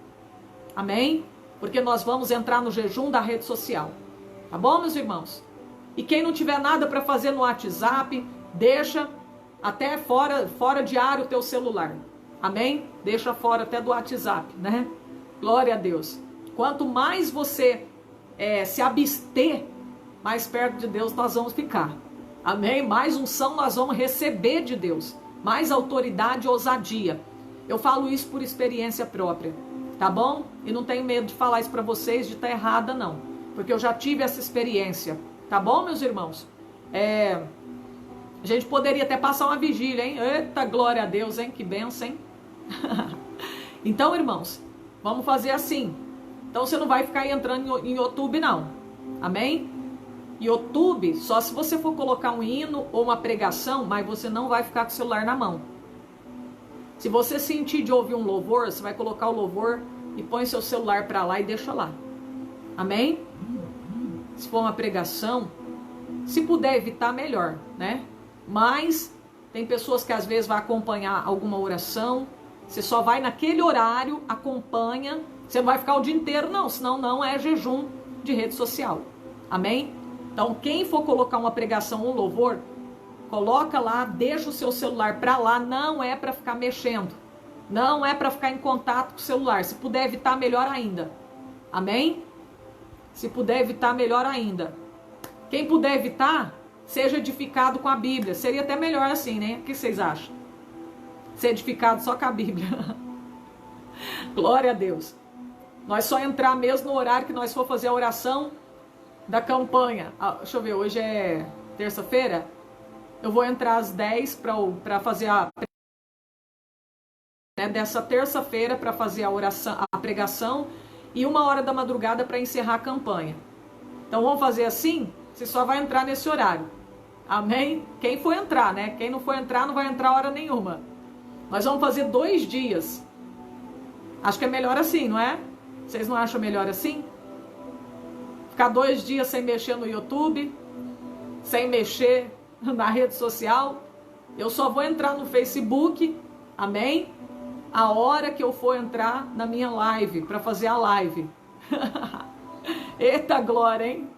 Amém? Porque nós vamos entrar no jejum da rede social. Tá bom, meus irmãos? E quem não tiver nada para fazer no WhatsApp, deixa até fora de área o teu celular. Amém? Deixa fora até do WhatsApp, né? Glória a Deus. Quanto mais você se abster, mais perto de Deus nós vamos ficar. Amém? Mais unção nós vamos receber de Deus. Mais autoridade e ousadia. Eu falo isso por experiência própria. Tá bom? E não tenho medo de falar isso para vocês, de estar errada não. Porque eu já tive essa experiência. Tá bom, meus irmãos? A gente poderia até passar uma vigília, hein? Eita, glória a Deus, hein? Que bênção, hein? Então, irmãos, vamos fazer assim. Então você não vai ficar entrando em YouTube, não. Amém? YouTube, só se você for colocar um hino ou uma pregação, mas você não vai ficar com o celular na mão. Se você sentir de ouvir um louvor, você vai colocar o louvor e põe seu celular para lá e deixa lá. Amém? Se for uma pregação, se puder evitar, melhor, né? Mas tem pessoas que às vezes vai acompanhar alguma oração, você só vai naquele horário, acompanha, você não vai ficar o dia inteiro não, senão não é jejum de rede social. Amém? Então quem for colocar uma pregação ou um louvor, coloca lá, deixa o seu celular para lá, não é para ficar mexendo, não é para ficar em contato com o celular, se puder evitar, melhor ainda. Amém? Se puder evitar, melhor ainda. Quem puder evitar, seja edificado com a Bíblia. Seria até melhor assim, né? O que vocês acham? Ser edificado só com a Bíblia. Glória a Deus. Nós só entrar mesmo no horário que nós for fazer a oração da campanha. Deixa eu ver, hoje é terça-feira. Eu vou entrar às 10 para fazer dessa terça-feira para fazer a oração, a pregação, e 1h da madrugada para encerrar a campanha. Então vamos fazer assim? Você só vai entrar nesse horário. Amém? Quem for entrar, né? Quem não for entrar, não vai entrar hora nenhuma. Nós vamos fazer 2 dias. Acho que é melhor assim, não é? Vocês não acham melhor assim? Ficar 2 dias sem mexer no YouTube, sem mexer na rede social. Eu só vou entrar no Facebook, amém? A hora que eu for entrar na minha live, para fazer a live. Eita glória, hein?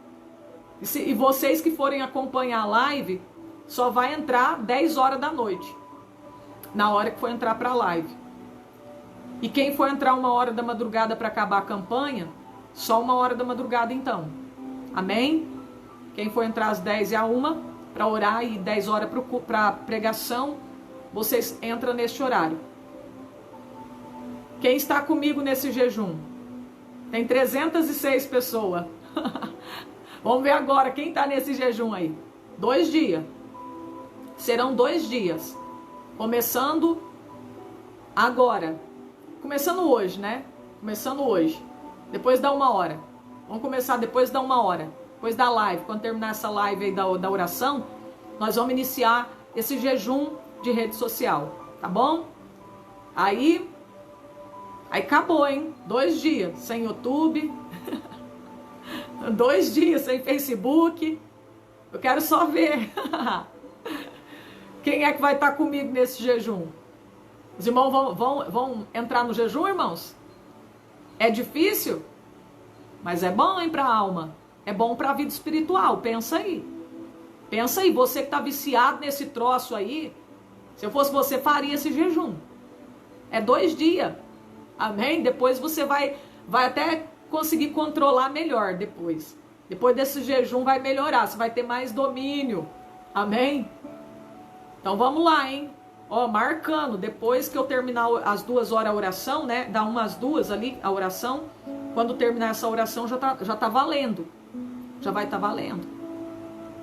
E vocês que forem acompanhar a live, só vai entrar 10 horas da noite, na hora que for entrar para a live. E quem for entrar 1h da madrugada para acabar a campanha, só 1h da madrugada então. Amém? Quem for entrar às 10 e a 1 para orar e 10 horas para pregação, vocês entram neste horário. Quem está comigo nesse jejum? Tem 306 pessoas. Vamos ver agora quem está nesse jejum aí. 2 dias. Serão 2 dias. Começando agora. Começando hoje, né? Começando hoje. Depois da 1h. Vamos começar depois da 1h. depois da live, quando terminar essa live aí da oração, nós vamos iniciar esse jejum de rede social, tá bom? Aí acabou, hein? 2 dias sem YouTube, 2 dias sem Facebook. Eu quero só ver quem é que vai estar comigo nesse jejum. Os irmãos vão entrar no jejum, irmãos? É difícil, mas é bom, hein, para a alma. É bom para a vida espiritual. Pensa aí. Pensa aí, você que está viciado nesse troço aí, se eu fosse você, faria esse jejum. É 2 dias. Amém? Depois você vai até conseguir controlar melhor depois. Depois desse jejum vai melhorar, você vai ter mais domínio. Amém? Então vamos lá, hein? Ó, marcando, depois que eu terminar as 2 horas a oração, né? Dá umas 2 ali a oração. Quando terminar essa oração já tá valendo. Já vai estar valendo.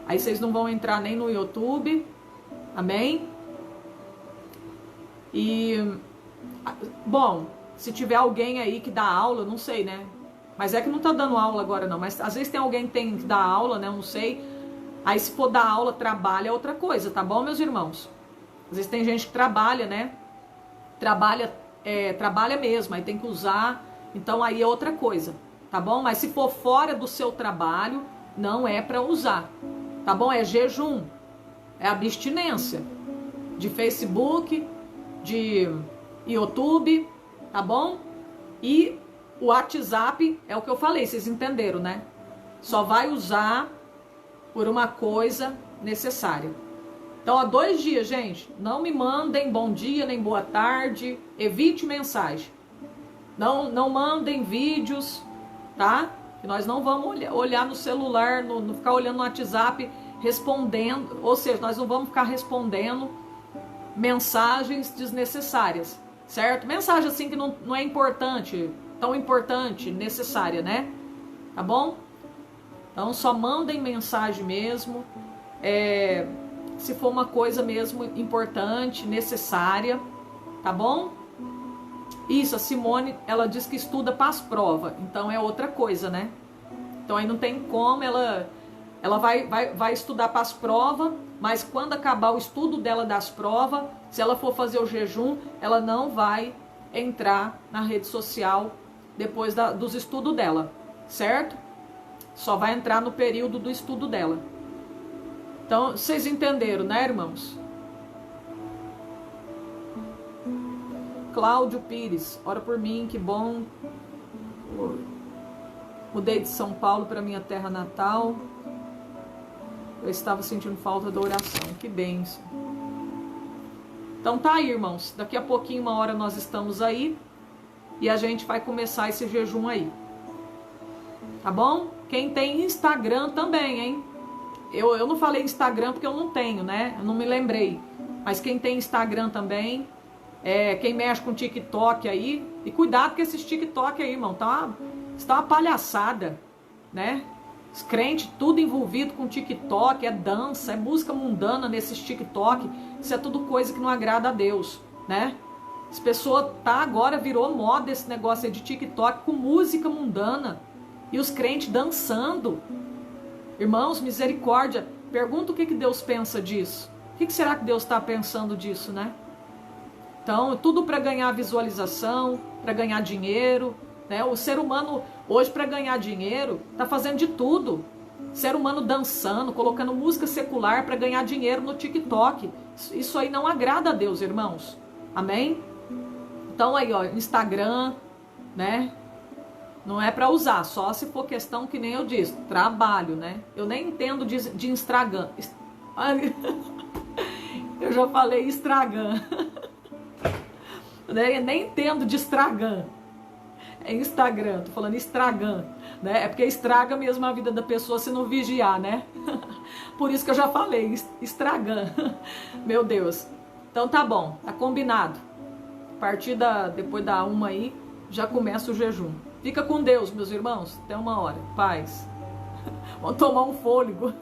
Aí vocês não vão entrar nem no YouTube. Amém? E, bom, se tiver alguém aí que dá aula, não sei, né? Mas é que não tá dando aula agora não. Mas às vezes tem alguém que tem que dar aula, né? Eu não sei. Aí se for dar aula, trabalha é outra coisa, tá bom, meus irmãos? Às vezes tem gente que trabalha, né? Trabalha mesmo, aí tem que usar. Então aí é outra coisa, tá bom? Mas se for fora do seu trabalho, não é para usar, tá bom? É jejum, é abstinência de Facebook, de YouTube, tá bom? E o WhatsApp é o que eu falei, vocês entenderam, né? Só vai usar por uma coisa necessária. Então, há 2 dias, gente, não me mandem bom dia nem boa tarde, evite mensagem. Não mandem vídeos, tá? Que nós não vamos olhar no celular, não ficar olhando no WhatsApp, respondendo, ou seja, nós não vamos ficar respondendo mensagens desnecessárias, certo? Mensagem assim que não é importante, tão importante, necessária, né? Tá bom? Então, só mandem mensagem mesmo, se for uma coisa mesmo importante, necessária, tá bom? Isso, a Simone, ela diz que estuda para as provas, então é outra coisa, né? Então aí não tem como, ela vai estudar para as provas, mas quando acabar o estudo dela das provas, se ela for fazer o jejum, ela não vai entrar na rede social depois dos estudos dela, certo? Só vai entrar no período do estudo dela. Então, vocês entenderam, né, irmãos? Cláudio Pires, ora por mim, que bom. Mudei de São Paulo para minha terra natal. Eu estava sentindo falta da oração. Que bênção. Então tá aí, irmãos. Daqui a pouquinho, 1 hora, nós estamos aí. E a gente vai começar esse jejum aí. Tá bom? Quem tem Instagram também, hein? Eu não falei Instagram porque eu não tenho, né? Eu não me lembrei. Mas quem tem Instagram também, quem mexe com TikTok aí, e cuidado com esses TikTok aí, irmão, tá uma palhaçada, né? Os crentes tudo envolvido com TikTok, é dança, é música mundana nesses TikTok, isso é tudo coisa que não agrada a Deus, né? As pessoas agora virou moda esse negócio aí de TikTok com música mundana, e os crentes dançando. Irmãos, misericórdia, pergunta o que Deus pensa disso. O que será que Deus está pensando disso, né? Então, tudo para ganhar visualização, para ganhar dinheiro, né? O ser humano, hoje, para ganhar dinheiro, está fazendo de tudo. Ser humano dançando, colocando música secular para ganhar dinheiro no TikTok. Isso aí não agrada a Deus, irmãos. Amém? Então, aí, ó, Instagram, né? Não é para usar, só se for questão que nem eu disse, trabalho, né? Eu nem entendo de Instagram. Eu já falei Instagram. Eu nem entendo de Instagram. É Instagram, tô falando Instagram, né? É porque estraga mesmo a vida da pessoa se não vigiar, né? Por isso que eu já falei, Instagram. Meu Deus. Então tá bom, tá combinado. A partir depois da 1 aí, já começa o jejum. Fica com Deus, meus irmãos. Até 1 hora. Paz. Vamos tomar um fôlego.